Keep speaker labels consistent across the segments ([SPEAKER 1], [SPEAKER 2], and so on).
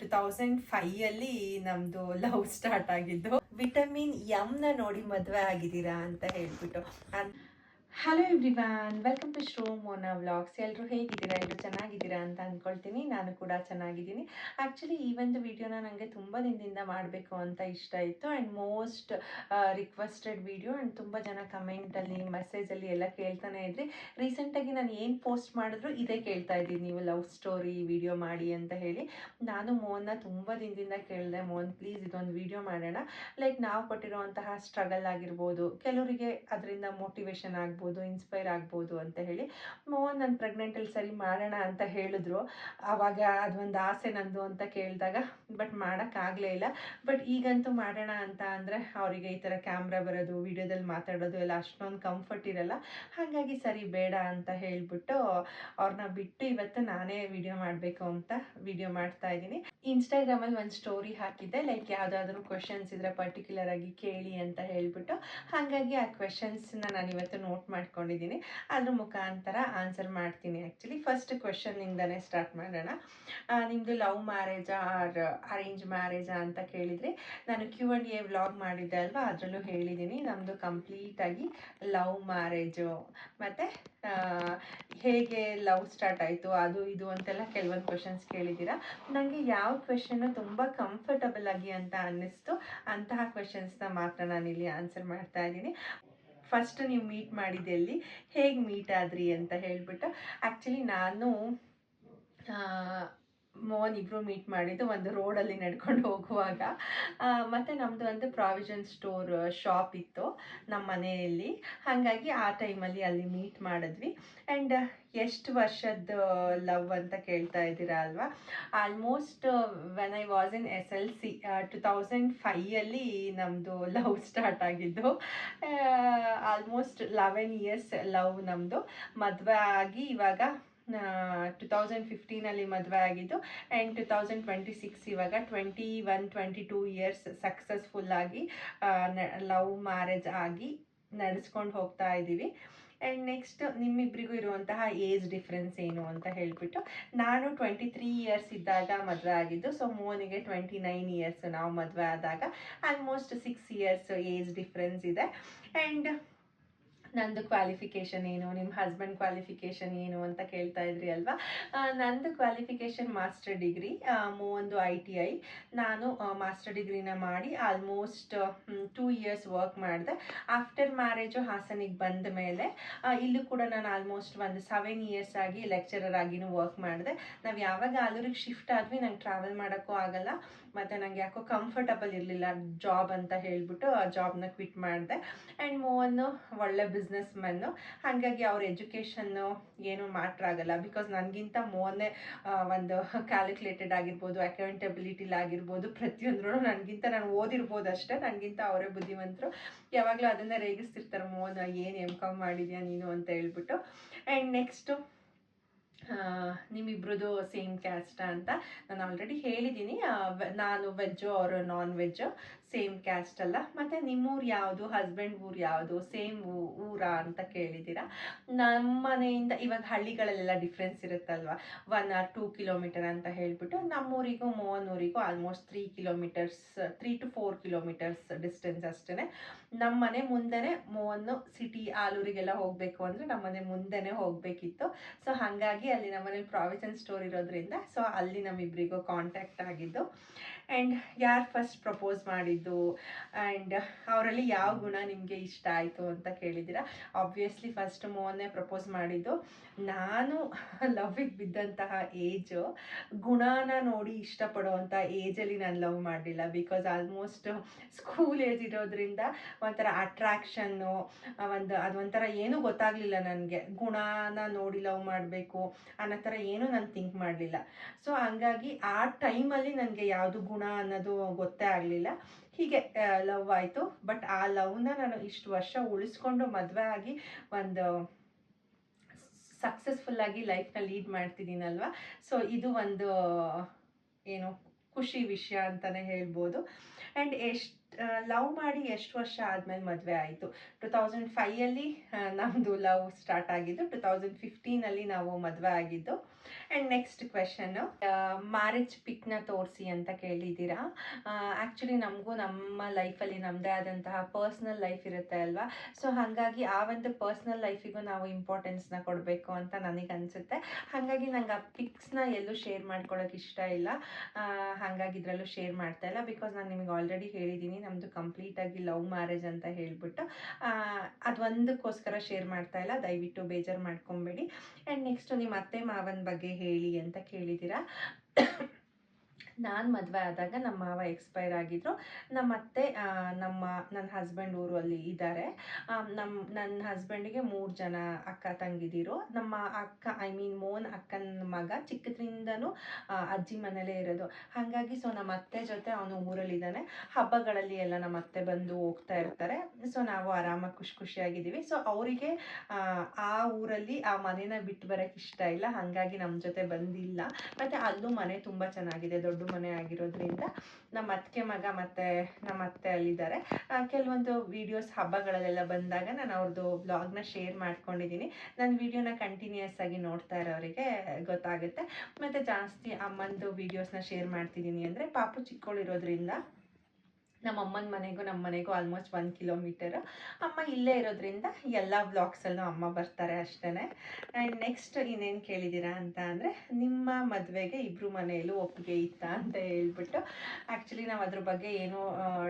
[SPEAKER 1] 2005 ನಮ್ದು love start ಆಗಿದ್ದು. Vitamin ಎಮ್ನ ನೋಡಿ ಮದುವೆ ಆಗಿದ್ದೀರಾ ಅಂತ ಹೇಳ್ಬಿಟ್ಟು. ಹಲೋ ಎವ್ರಿವಾನ್, ವೆಲ್ಕಮ್ ಟು ಶ್ರೋ ಮೋನಾ ವ್ಲಾಗ್ಸ್. ಎಲ್ಲರೂ ಹೇಗಿದ್ದೀರಾ? ಎಲ್ಲರೂ ಚೆನ್ನಾಗಿದ್ದೀರಾ ಅಂತ ಅಂದ್ಕೊಳ್ತೀನಿ. ನಾನು ಕೂಡ ಚೆನ್ನಾಗಿದ್ದೀನಿ. ಆ್ಯಕ್ಚುಲಿ ಈ ಒಂದು ವಿಡಿಯೋನ ನನಗೆ ತುಂಬ ದಿನದಿಂದ ಮಾಡಬೇಕು ಅಂತ ಇಷ್ಟ ಇತ್ತು. And most requested video. And ತುಂಬ ಜನ ಕಮೆಂಟಲ್ಲಿ ಮೆಸೇಜಲ್ಲಿ ಎಲ್ಲ ಕೇಳ್ತಾನೆ ಇದ್ರಿ. ರೀಸೆಂಟಾಗಿ ನಾನು ಏನು ಪೋಸ್ಟ್ ಮಾಡಿದ್ರು ಇದೇ ಕೇಳ್ತಾ ಇದ್ದೀನಿ, ನೀವು ಲವ್ ಸ್ಟೋರಿ ವಿಡಿಯೋ ಮಾಡಿ ಅಂತ ಹೇಳಿ. ನಾನು ಮೋಹನ್ನ ತುಂಬ ದಿನದಿಂದ ಕೇಳಿದೆ, ಮೋಹನ್ ಪ್ಲೀಸ್ ಇದೊಂದು ವಿಡಿಯೋ ಮಾಡೋಣ. ಲೈಕ್ ನಾವು ಕೊಟ್ಟಿರುವಂತಹ ಸ್ಟ್ರಗಲ್ ಆಗಿರ್ಬೋದು, ಕೆಲವರಿಗೆ ಅದರಿಂದ ಮೋಟಿವೇಶನ್ ಆಗ್ಬೋದು, ಇನ್ಸ್ಪೈರ್ ಆಗ್ಬೋದು ಅಂತ ಹೇಳಿ. ಮೋಹನ್ ನಾನು ಪ್ರೆಗ್ನೆಂಟಲ್ಲಿ ಸರಿ ಮಾಡೋಣ ಅಂತ ಹೇಳಿದ್ರು. ಆವಾಗ ಅದೊಂದು ಆಸೆ ನಂದು ಅಂತ ಕೇಳಿದಾಗ ಬಟ್ ಮಾಡೋಕ್ಕಾಗಲೇ ಇಲ್ಲ. ಬಟ್ ಈಗಂತೂ ಮಾಡೋಣ ಅಂತ ಅಂದರೆ ಅವರಿಗೆ ಈ ಥರ ಕ್ಯಾಮ್ರಾ ಬರೋದು, ವಿಡಿಯೋದಲ್ಲಿ ಮಾತಾಡೋದು ಎಲ್ಲ ಅಷ್ಟೊಂದು ಕಂಫರ್ಟ್ ಇರಲ್ಲ. ಹಾಗಾಗಿ ಸರಿ ಬೇಡ ಅಂತ ಹೇಳಿಬಿಟ್ಟು ಅವ್ರನ್ನ ಬಿಟ್ಟು ಇವತ್ತು ನಾನೇ ವಿಡಿಯೋ ಮಾಡಬೇಕು ಅಂತ ವಿಡಿಯೋ ಮಾಡ್ತಾ ಇದ್ದೀನಿ. ಇನ್ಸ್ಟಾಗ್ರಾಮಲ್ಲಿ ಒಂದು ಸ್ಟೋರಿ ಹಾಕಿದ್ದೆ, ಲೈಕ್ ಯಾವುದಾದ್ರೂ ಕ್ವೆಶನ್ಸ್ ಇದ್ರೆ ಪರ್ಟಿಕ್ಯುಲರ್ ಆಗಿ ಕೇಳಿ ಅಂತ ಹೇಳಿಬಿಟ್ಟು. ಹಾಗಾಗಿ ಆ ಕ್ವೆಶನ್ಸ್ನ ನಾನು ಇವತ್ತು ನೋಟ್ ಮಾಡ್ಕೊಂಡಿದ್ದೀನಿ, ಅದ್ರ ಮುಖಾಂತರ ಆನ್ಸರ್ ಮಾಡ್ತೀನಿ. ಆ್ಯಕ್ಚುಲಿ ಫಸ್ಟ್ ಕ್ವೆಶನ್ನಿಂದನೇ ಸ್ಟಾರ್ಟ್ ಮಾಡೋಣ. ನಿಮ್ಮದು ಲವ್ ಮ್ಯಾರೇಜಾ ಆರ್ ಅರೇಂಜ್ ಮ್ಯಾರೇಜಾ ಅಂತ ಕೇಳಿದರೆ, ನಾನು Q&A ವ್ಲಾಗ್ ಮಾಡಿದ್ದೆ ಅಲ್ವಾ, ಅದರಲ್ಲೂ ಹೇಳಿದ್ದೀನಿ ನಮ್ಮದು ಕಂಪ್ಲೀಟಾಗಿ ಲವ್ ಮ್ಯಾರೇಜು. ಮತ್ತು ಹೇಗೆ ಲವ್ ಸ್ಟಾರ್ಟ್ ಆಯಿತು ಅದು ಇದು ಅಂತೆಲ್ಲ ಕೆಲವೊಂದು ಕ್ವೆಶನ್ಸ್ ಕೇಳಿದ್ದೀರಾ. ನನಗೆ ಯಾವ ಕ್ವೆಶನ್ನು ತುಂಬ ಕಂಫರ್ಟಬಲ್ ಆಗಿ ಅಂತ ಅನ್ನಿಸ್ತು ಅಂತಹ ಕ್ವೆಶನ್ಸ್ನ ಮಾತ್ರ ನಾನಿಲ್ಲಿ ಆನ್ಸರ್ ಮಾಡ್ತಾ ಇದ್ದೀನಿ. ಫಸ್ಟ್ ನೀವು ಮೀಟ್ ಮಾಡಿದ್ದೆಲ್ಲಿ, ಹೇಗೆ ಮೀಟ್ ಆದ್ರಿ ಅಂತ ಹೇಳಿಬಿಟ್ಟು. ಆ್ಯಕ್ಚುಲಿ ನಾನು ಮೋಹನ್ ಇಬ್ಬರು ಮೀಟ್ ಮಾಡಿದ್ದು ಒಂದು ರೋಡಲ್ಲಿ ನಡ್ಕೊಂಡು ಹೋಗುವಾಗ. ಮತ್ತು ನಮ್ಮದು ಒಂದು ಪ್ರಾವಿಷನ್ ಸ್ಟೋರ್ ಶಾಪ್ ಇತ್ತು ನಮ್ಮ ಮನೆಯಲ್ಲಿ. ಹಾಗಾಗಿ ಆ ಟೈಮಲ್ಲಿ ಅಲ್ಲಿ ಮೀಟ್ ಮಾಡಿದ್ವಿ. ಆ್ಯಂಡ್ ಎಷ್ಟು ವರ್ಷದ ಲವ್ ಅಂತ ಕೇಳ್ತಾ ಇದ್ದೀರಾ ಅಲ್ವಾ. Almost when I was in SLC 2005 ನಮ್ಮದು ಲವ್ ಸ್ಟಾರ್ಟ್ ಆಗಿದ್ದು. ಆಲ್ಮೋಸ್ಟ್ 11 years ಲವ್ ನಮ್ಮದು. ಮದುವೆ ಆಗಿ ಇವಾಗ 2015 ಮದುವೆ ಆಗಿದ್ದು. ಆ್ಯಂಡ್ 2026 ಇವಾಗ 21-22 years ಸಕ್ಸಸ್ಫುಲ್ಲಾಗಿ ಲವ್ ಮ್ಯಾರೇಜ್ ಆಗಿ ನಡೆಸ್ಕೊಂಡು ಹೋಗ್ತಾ ಇದ್ದೀವಿ. ಆ್ಯಂಡ್ ನೆಕ್ಸ್ಟ್ ನಿಮ್ಮಿಬ್ಬರಿಗೂ ಇರುವಂತಹ ಏಜ್ ಡಿಫ್ರೆನ್ಸ್ ಏನು ಅಂತ ಹೇಳಿಬಿಟ್ಟು, ನಾನು 23 years ಇದ್ದಾಗ ಮದುವೆ ಆಗಿದ್ದು. ಸೊ ಮೋನಿಗೆ 29 years ನಾವು ಮದುವೆ ಆದಾಗ. ಆಲ್ಮೋಸ್ಟ್ 6 years ಏಜ್ ಡಿಫ್ರೆನ್ಸ್ ಇದೆ. ಆ್ಯಂಡ್ ನಂದು ಕ್ವಾಲಿಫಿಕೇಷನ್ ಏನು, ನಿಮ್ಮ ಹಸ್ಬೆಂಡ್ ಕ್ವಾಲಿಫಿಕೇಷನ್ ಏನು ಅಂತ ಕೇಳ್ತಾ ಇದ್ರಿ ಅಲ್ವಾ. ನಂದು ಕ್ವಾಲಿಫಿಕೇಷನ್ ಮಾಸ್ಟರ್ ಡಿಗ್ರಿ, ಒಂದು ITI. ನಾನು ಮಾಸ್ಟರ್ ಡಿಗ್ರಿನ ಮಾಡಿ ಆಲ್ಮೋಸ್ಟ್ 2 years ವರ್ಕ್ ಮಾಡಿದೆ. ಆಫ್ಟರ್ ಮ್ಯಾರೇಜು ಹಾಸನಿಗೆ ಬಂದ ಮೇಲೆ ಇಲ್ಲೂ ಕೂಡ ನಾನು ಆಲ್ಮೋಸ್ಟ್ ಒಂದು 7 years ಆಗಿ ಲೆಕ್ಚರರ್ ಆಗಿನೂ ವರ್ಕ್ ಮಾಡಿದೆ. ನಾವು ಯಾವಾಗ ಆಲೂರಿಗೆ ಶಿಫ್ಟ್ ಆದ್ವಿ, ನಂಗೆ ಟ್ರಾವೆಲ್ ಮಾಡೋಕ್ಕೂ ಆಗಲ್ಲ, ಮತ್ತು ನಂಗೆ ಯಾಕೋ ಕಂಫರ್ಟಬಲ್ ಇರಲಿಲ್ಲ ಜಾಬ್ ಅಂತ ಹೇಳಿಬಿಟ್ಟು ಆ ಜಾಬ್ನ ಕ್ವಿಟ್ ಮಾಡಿದೆ. ಆ್ಯಂಡ್ ಮೋಹನ್ನು ಒಳ್ಳೆ ಬಿಸ್ನೆಸ್ ಮೆನ್ನು. ಹಾಗಾಗಿ ಅವ್ರ ಎಜುಕೇಷನ್ನು ಏನೂ ಮ್ಯಾಟ್ರ್ ಆಗಲ್ಲ. ಬಿಕಾಸ್ ನನಗಿಂತ ಮೋಹನ್ನೇ ಒಂದು ಕ್ಯಾಲ್ಕುಲೇಟೆಡ್ ಆಗಿರ್ಬೋದು, ಅಕೌಂಟಬಿಲಿಟಿಲಾಗಿರ್ಬೋದು, ಪ್ರತಿಯೊಂದ್ರೂ ನನಗಿಂತ ನಾನು ಓದಿರ್ಬೋದು ಅಷ್ಟೇ, ನನಗಿಂತ ಅವರೇ ಬುದ್ಧಿವಂತರು. ಯಾವಾಗಲೂ ಅದನ್ನೇ ರೇಗಿಸ್ತಿರ್ತಾರೆ, ಮೋಹನ್ ಏನು M.Com ಮಾಡಿದ್ಯಾ ನೀನು ಅಂತ ಹೇಳ್ಬಿಟ್ಟು. ಆ್ಯಂಡ್ ನೆಕ್ಸ್ಟು ನಿಮ್ಮಿಬ್ರದ್ದು ಸೇಮ್ ಕ್ಯಾಸ್ಟ್ ಅಂತ ನಾನು ಆಲ್ರೆಡಿ ಹೇಳಿದ್ದೀನಿ. ನಾನು ವೆಜ್ಜು, ಅವರು ನಾನ್ ವೆಜ್ಜು, ಸೇಮ್ ಕ್ಯಾಸ್ಟ್ ಅಲ್ಲ. ಮತ್ತು ನಿಮ್ಮೂರು ಯಾವುದು, ಹಸ್ಬೆಂಡ್ ಊರು ಯಾವುದು, ಸೇಮ್ ಊರಾ ಅಂತ ಕೇಳಿದ್ದೀರಾ. ನಮ್ಮ ಮನೆಯಿಂದ ಇವಾಗ ಹಳ್ಳಿಗಳಲ್ಲೆಲ್ಲ ಡಿಫ್ರೆನ್ಸ್ ಇರುತ್ತಲ್ವ, 1 or 2 kilometer ಅಂತ ಹೇಳಿಬಿಟ್ಟು. ನಮ್ಮೂರಿಗೂ ಮೋಹನೂರಿಗೂ almost 3 kilometers, 3 to 4 kilometers distance ಅಷ್ಟೇ. ನಮ್ಮ ಮನೆ ಮುಂದೆನೇ ಮೋಹನ್ನು ಸಿಟಿ ಆಲೂರಿಗೆಲ್ಲ ಹೋಗಬೇಕು ಅಂದರೆ ನಮ್ಮ ಮನೆ ಮುಂದೆನೇ ಹೋಗಬೇಕಿತ್ತು. ಸೊ ಹಾಗಾಗಿ ಅಲ್ಲಿ ನಮ್ಮನೇಲಿ ಪ್ರಾವಿಷನ್ ಸ್ಟೋರ್ ಇರೋದ್ರಿಂದ ಸೊ ಅಲ್ಲಿ ನಮ್ಮಿಬ್ಬರಿಗೂ ಕಾಂಟ್ಯಾಕ್ಟ್ ಆಗಿದ್ದು. ಆ್ಯಂಡ್ ಯಾರು ಫಸ್ಟ್ ಪ್ರಪೋಸ್ ಮಾಡಿದ್ದು ಆ್ಯಂಡ್ ಅವರಲ್ಲಿ ಯಾವ ಗುಣ ನಿಮಗೆ ಇಷ್ಟ ಆಯಿತು ಅಂತ ಕೇಳಿದ್ದೀರಾ. ಆಬ್ವಿಯಸ್ಲಿ ಫಸ್ಟ್ ಮೋಹನ್ನೇ ಪ್ರಪೋಸ್ ಮಾಡಿದ್ದು. ನಾನು ಲವ್ವಿಗೆ ಬಿದ್ದಂತಹ ಏಜು, ಗುಣನ ನೋಡಿ ಇಷ್ಟಪಡುವಂಥ ಏಜಲ್ಲಿ ನಾನು ಲವ್ ಮಾಡಲಿಲ್ಲ. ಬಿಕಾಸ್ ಆಲ್ಮೋಸ್ಟ್ ಸ್ಕೂಲ್ ಏಜ್ ಇರೋದ್ರಿಂದ ಒಂಥರ ಅಟ್ರಾಕ್ಷನ್ನು, ಅದೊಂಥರ ಏನೂ ಗೊತ್ತಾಗಲಿಲ್ಲ ನನಗೆ. ಗುಣನ ನೋಡಿ ಲವ್ ಮಾಡಬೇಕು ಅನ್ನೋ ಥರ ಏನೂ ನಾನು ಥಿಂಕ್ ಮಾಡಲಿಲ್ಲ. ಸೊ ಹಂಗಾಗಿ ಆ ಟೈಮಲ್ಲಿ ನನಗೆ ಯಾವುದು ಗುಣ ಅನ್ನೋದು ಗೊತ್ತೇ ಆಗಲಿಲ್ಲ. ಹೀಗೆ ಲವ್ ಆಯಿತು. ಬಟ್ ಆ ಲವ್ನ ನಾನು ಇಷ್ಟು ವರ್ಷ ಉಳಿಸ್ಕೊಂಡು ಮದುವೆ ಆಗಿ ಒಂದು ಸಕ್ಸಸ್ಫುಲ್ಲಾಗಿ ಲೈಫ್ನ ಲೀಡ್ ಮಾಡ್ತಿದ್ದೀನಲ್ವ. ಸೊ ಇದು ಒಂದು ಏನು ಖುಷಿ ವಿಷಯ ಅಂತಲೇ ಹೇಳ್ಬೋದು. ಆ್ಯಂಡ್ ಲವ್ ಮಾಡಿ ಎಷ್ಟು ವರ್ಷ ಆದಮೇಲೆ ಮದುವೆ ಆಯಿತು. 2005 ನಮ್ಮದು ಲವ್ ಸ್ಟಾರ್ಟ್ ಆಗಿದ್ದು. 2015 ನಾವು ಮದುವೆ ಆಗಿದ್ದು. ಆ್ಯಂಡ್ ನೆಕ್ಸ್ಟ್ ಕ್ವೆಶನ್ನು, ಮ್ಯಾರೇಜ್ ಪಿಕ್ನ ತೋರಿಸಿ ಅಂತ ಕೇಳಿದ್ದೀರಾ. ಆ್ಯಕ್ಚುಲಿ ನಮಗೂ ನಮ್ಮ ಲೈಫಲ್ಲಿ ನಮ್ಮದೇ ಆದಂತಹ ಪರ್ಸ್ನಲ್ ಲೈಫ್ ಇರುತ್ತೆ ಅಲ್ವಾ. ಸೊ ಹಾಗಾಗಿ ಆ ಒಂದು ಪರ್ಸ್ನಲ್ ಲೈಫಿಗೂ ನಾವು ಇಂಪಾರ್ಟೆನ್ಸ್ನ ಕೊಡಬೇಕು ಅಂತ ನನಗನ್ಸುತ್ತೆ. ಹಾಗಾಗಿ ನಂಗೆ ಆ ಪಿಕ್ಸ್ನ ಎಲ್ಲೂ ಶೇರ್ ಮಾಡ್ಕೊಳ್ಳೋಕೆ ಇಷ್ಟ ಇಲ್ಲ. ಹಾಗಾಗಿ ಇದರಲ್ಲೂ ಶೇರ್ ಮಾಡ್ತಾ ಇಲ್ಲ. ಬಿಕಾಸ್ ನಾನು ನಿಮಗೆ ಆಲ್ರೆಡಿ ಹೇಳಿದ್ದೀನಿ ನಮ್ಮದು ಕಂಪ್ಲೀಟಾಗಿ ಲವ್ ಮ್ಯಾರೇಜ್ ಅಂತ ಹೇಳಿಬಿಟ್ಟು. ಅದೊಂದಕ್ಕೋಸ್ಕರ ಶೇರ್ ಮಾಡ್ತಾ ಇಲ್ಲ, ದಯವಿಟ್ಟು ಬೇಜಾರು ಮಾಡ್ಕೊಬೇಡಿ. ಆ್ಯಂಡ್ ನೆಕ್ಸ್ಟು ನಿಮ್ಮ ಅತ್ತೆ ಮಾವನ ಬಗ್ಗೆ ಹೇಳಿ ಅಂತ ಕೇಳಿದ್ದೀರಾ. ನಾನು ಮದುವೆ ಆದಾಗ ನಮ್ಮ ಮಾವ ಎಕ್ಸ್ಪೈರ್ ಆಗಿದ್ದರು. ನಮ್ಮ ಅತ್ತೆ ನನ್ನ ಹಸ್ಬೆಂಡ್ ಊರು ಅಲ್ಲಿ ಇದ್ದಾರೆ. ನನ್ನ ಹಸ್ಬೆಂಡಿಗೆ 3 ಜನ ಅಕ್ಕ ತಂಗಿದಿರು. ನಮ್ಮ ಅಕ್ಕ ಮೋನ್ ಅಕ್ಕನ ಮಗ ಚಿಕ್ಕದ್ರಿಂದನೂ ಅಜ್ಜಿ ಮನೇಲೇ ಇರೋದು. ಹಾಗಾಗಿ ಸೊ ನಮ್ಮ ಅತ್ತೆ ಜೊತೆ ಅವನು ಊರಲ್ಲಿದ್ದಾನೆ. ಹಬ್ಬಗಳಲ್ಲಿ ಎಲ್ಲ ನಮ್ಮ ಅತ್ತೆ ಬಂದು ಹೋಗ್ತಾ ಇರ್ತಾರೆ. ಸೊ ನಾವು ಆರಾಮಾಗಿ ಖುಷಿಯಾಗಿದ್ದೀವಿ. ಸೊ ಅವರಿಗೆ ಆ ಊರಲ್ಲಿ ಆ ಮನೇನ ಬಿಟ್ಟು ಬರೋಕ್ಕೆ ಇಷ್ಟ ಇಲ್ಲ. ಹಾಗಾಗಿ ನಮ್ಮ ಜೊತೆ ಬಂದಿಲ್ಲ. ಮತ್ತು ಅಲ್ಲೂ ಮನೆ ತುಂಬ ಚೆನ್ನಾಗಿದೆ, ದೊಡ್ಡ ಮನೆ ಆಗಿರೋದ್ರಿಂದ ನಮ್ಮ ಅತ್ತಿಗೆ ಮಗ ಮತ್ತು ನಮ್ಮ ಅತ್ತೆ ಅಲ್ಲಿದ್ದಾರೆ. ಕೆಲವೊಂದು ವೀಡಿಯೋಸ್ ಹಬ್ಬಗಳಲ್ಲೆಲ್ಲ ಬಂದಾಗ ನಾನು ಅವ್ರದ್ದು ಬ್ಲಾಗ್ನ ಶೇರ್ ಮಾಡ್ಕೊಂಡಿದ್ದೀನಿ. ನನ್ನ ವೀಡಿಯೋನ ಕಂಟಿನ್ಯೂಸ್ ಆಗಿ ನೋಡ್ತಾ ಇರೋರಿಗೆ ಗೊತ್ತಾಗುತ್ತೆ. ಮತ್ತು ಜಾಸ್ತಿ ಅಮ್ಮಂದು ವೀಡಿಯೋಸ್ನ ಶೇರ್ ಮಾಡ್ತಿದ್ದೀನಿ ಅಂದರೆ ಪಾಪು ಚಿಕ್ಕವಳಿರೋದ್ರಿಂದ ನಮ್ಮ ಅಮ್ಮನ ಮನೆಗೂ ನಮ್ಮ ಮನೆಗೂ ಆಲ್ಮೋಸ್ಟ್ 1 ಕಿಲೋಮೀಟರ್. ಅಮ್ಮ ಇಲ್ಲೇ ಇರೋದ್ರಿಂದ ಎಲ್ಲ ವ್ಲಾಗ್ಸಲ್ಲೂ ಅಮ್ಮ ಬರ್ತಾರೆ ಅಷ್ಟೇ. ಆ್ಯಂಡ್ ನೆಕ್ಸ್ಟ್ ಇನ್ನೇನು ಕೇಳಿದ್ದೀರಾ ಅಂತ ಅಂದರೆ, ನಿಮ್ಮ ಮದುವೆಗೆ ಇಬ್ಬರು ಮನೆಯಲ್ಲೂ ಒಪ್ಪಿಗೆ ಇತ್ತಾ ಅಂತ ಹೇಳ್ಬಿಟ್ಟು. ಆ್ಯಕ್ಚುಲಿ ನಾವು ಅದ್ರ ಬಗ್ಗೆ ಏನೂ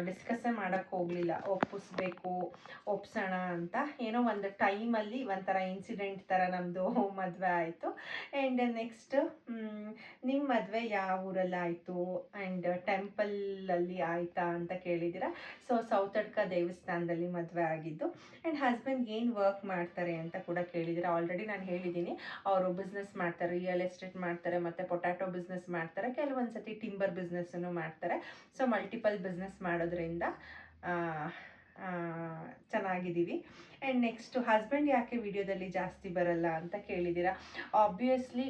[SPEAKER 1] ಡಿಸ್ಕಸ್ಸೇ ಮಾಡೋಕ್ಕೆ ಹೋಗಲಿಲ್ಲ. ಒಪ್ಸೋಣ ಅಂತ ಏನೋ ಒಂದು ಟೈಮಲ್ಲಿ ಒಂಥರ ಇನ್ಸಿಡೆಂಟ್ ಥರ ನಮ್ಮದು ಮದುವೆ ಆಯಿತು. ಆ್ಯಂಡ್ ನೆಕ್ಸ್ಟ್ ನಿಮ್ಮ ಮದುವೆ ಯಾವ ಊರಲ್ಲಾಯಿತು ಆ್ಯಂಡ್ ಟೆಂಪಲಲ್ಲಿ ಆಯಿತಾ ಅಂತ ಕೇಳಿದ್ದೀರಾ. ಸೊ ಸೌತಡ್ಕ ದೇವಸ್ಥಾನದಲ್ಲಿ ಮದುವೆ ಆಗಿದ್ದು. ಆ್ಯಂಡ್ ಹಸ್ಬೆಂಡ್ ಏನು ವರ್ಕ್ ಮಾಡ್ತಾರೆ ಅಂತ ಕೂಡ ಕೇಳಿದ್ದೀರಾ. ಆಲ್ರೆಡಿ ನಾನು ಹೇಳಿದ್ದೀನಿ, ಅವರು ಬಿಸ್ನೆಸ್ ಮಾಡ್ತಾರೆ, ರಿಯಲ್ ಎಸ್ಟೇಟ್ ಮಾಡ್ತಾರೆ, ಮತ್ತು ಪೊಟ್ಯಾಟೊ ಬಿಸ್ನೆಸ್ ಮಾಡ್ತಾರೆ, ಕೆಲವೊಂದು ಸತಿ ಟಿಂಬರ್ ಬಿಸ್ನೆಸ್ಸನ್ನು ಮಾಡ್ತಾರೆ. ಸೊ ಮಲ್ಟಿಪಲ್ ಬಿಸ್ನೆಸ್ ಮಾಡೋದ್ರಿಂದ ಚೆನ್ನಾಗಿದ್ದೀವಿ. ಆ್ಯಂಡ್ ನೆಕ್ಸ್ಟು ಹಸ್ಬೆಂಡ್ ಯಾಕೆ ವಿಡಿಯೋದಲ್ಲಿ ಜಾಸ್ತಿ ಬರಲ್ಲ ಅಂತ ಕೇಳಿದ್ದೀರಾ. ಆಬ್ವಿಯಸ್ಲಿ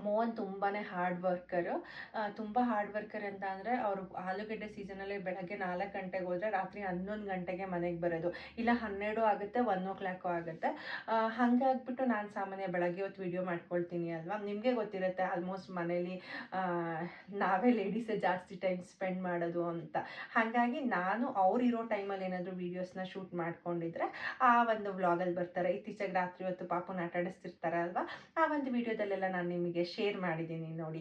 [SPEAKER 1] ಮೋಹನ್ ತುಂಬಾ ಹಾರ್ಡ್ ವರ್ಕರು. ತುಂಬ ಹಾರ್ಡ್ ವರ್ಕರ್ ಅಂತ ಅಂದರೆ ಅವರು ಆಲೂಗಡ್ಡೆ ಸೀಸನಲ್ಲಿ ಬೆಳಗ್ಗೆ 4 ಗಂಟೆಗೆ ಹೋದರೆ ರಾತ್ರಿ 11 ಗಂಟೆಗೆ ಮನೆಗೆ ಬರೋದು, ಇಲ್ಲ 12 ಆಗುತ್ತೆ, 1 o'clock ಆಗುತ್ತೆ. ಹಾಗಾಗ್ಬಿಟ್ಟು ನಾನು ಸಾಮಾನ್ಯ ಬೆಳಗ್ಗೆ ಹೊತ್ತು ವೀಡಿಯೋ ಮಾಡ್ಕೊಳ್ತೀನಿ ಅಲ್ವಾ. ನಿಮಗೆ ಗೊತ್ತಿರುತ್ತೆ ಆಲ್ಮೋಸ್ಟ್ ಮನೇಲಿ ನಾವೇ ಲೇಡೀಸೇ ಜಾಸ್ತಿ ಟೈಮ್ ಸ್ಪೆಂಡ್ ಮಾಡೋದು ಅಂತ. ಹಾಗಾಗಿ ನಾನು ಅವರಿರೋ ಟೈಮಲ್ಲಿ ಏನಾದರೂ ವೀಡಿಯೋಸ್ನ ಶೂಟ್ ಮಾಡ್ಕೊಂಡಿದ್ರೆ ಆ ಒಂದು ವ್ಲಾಗಲ್ಲಿ ಬರ್ತಾರೆ. ಇತ್ತೀಚೆಗೆ ರಾತ್ರಿ ಹೊತ್ತು ಪಾಪುನ ಆಟಾಡಿಸ್ತಿರ್ತಾರೆ ಅಲ್ವಾ, ಆ ಒಂದು ವೀಡಿಯೋದಲ್ಲೆಲ್ಲ ನಾನು ನಿಮಗೆ ಶೇರ್ ಮಾಡಿದ್ದೀನಿ ನೋಡಿ.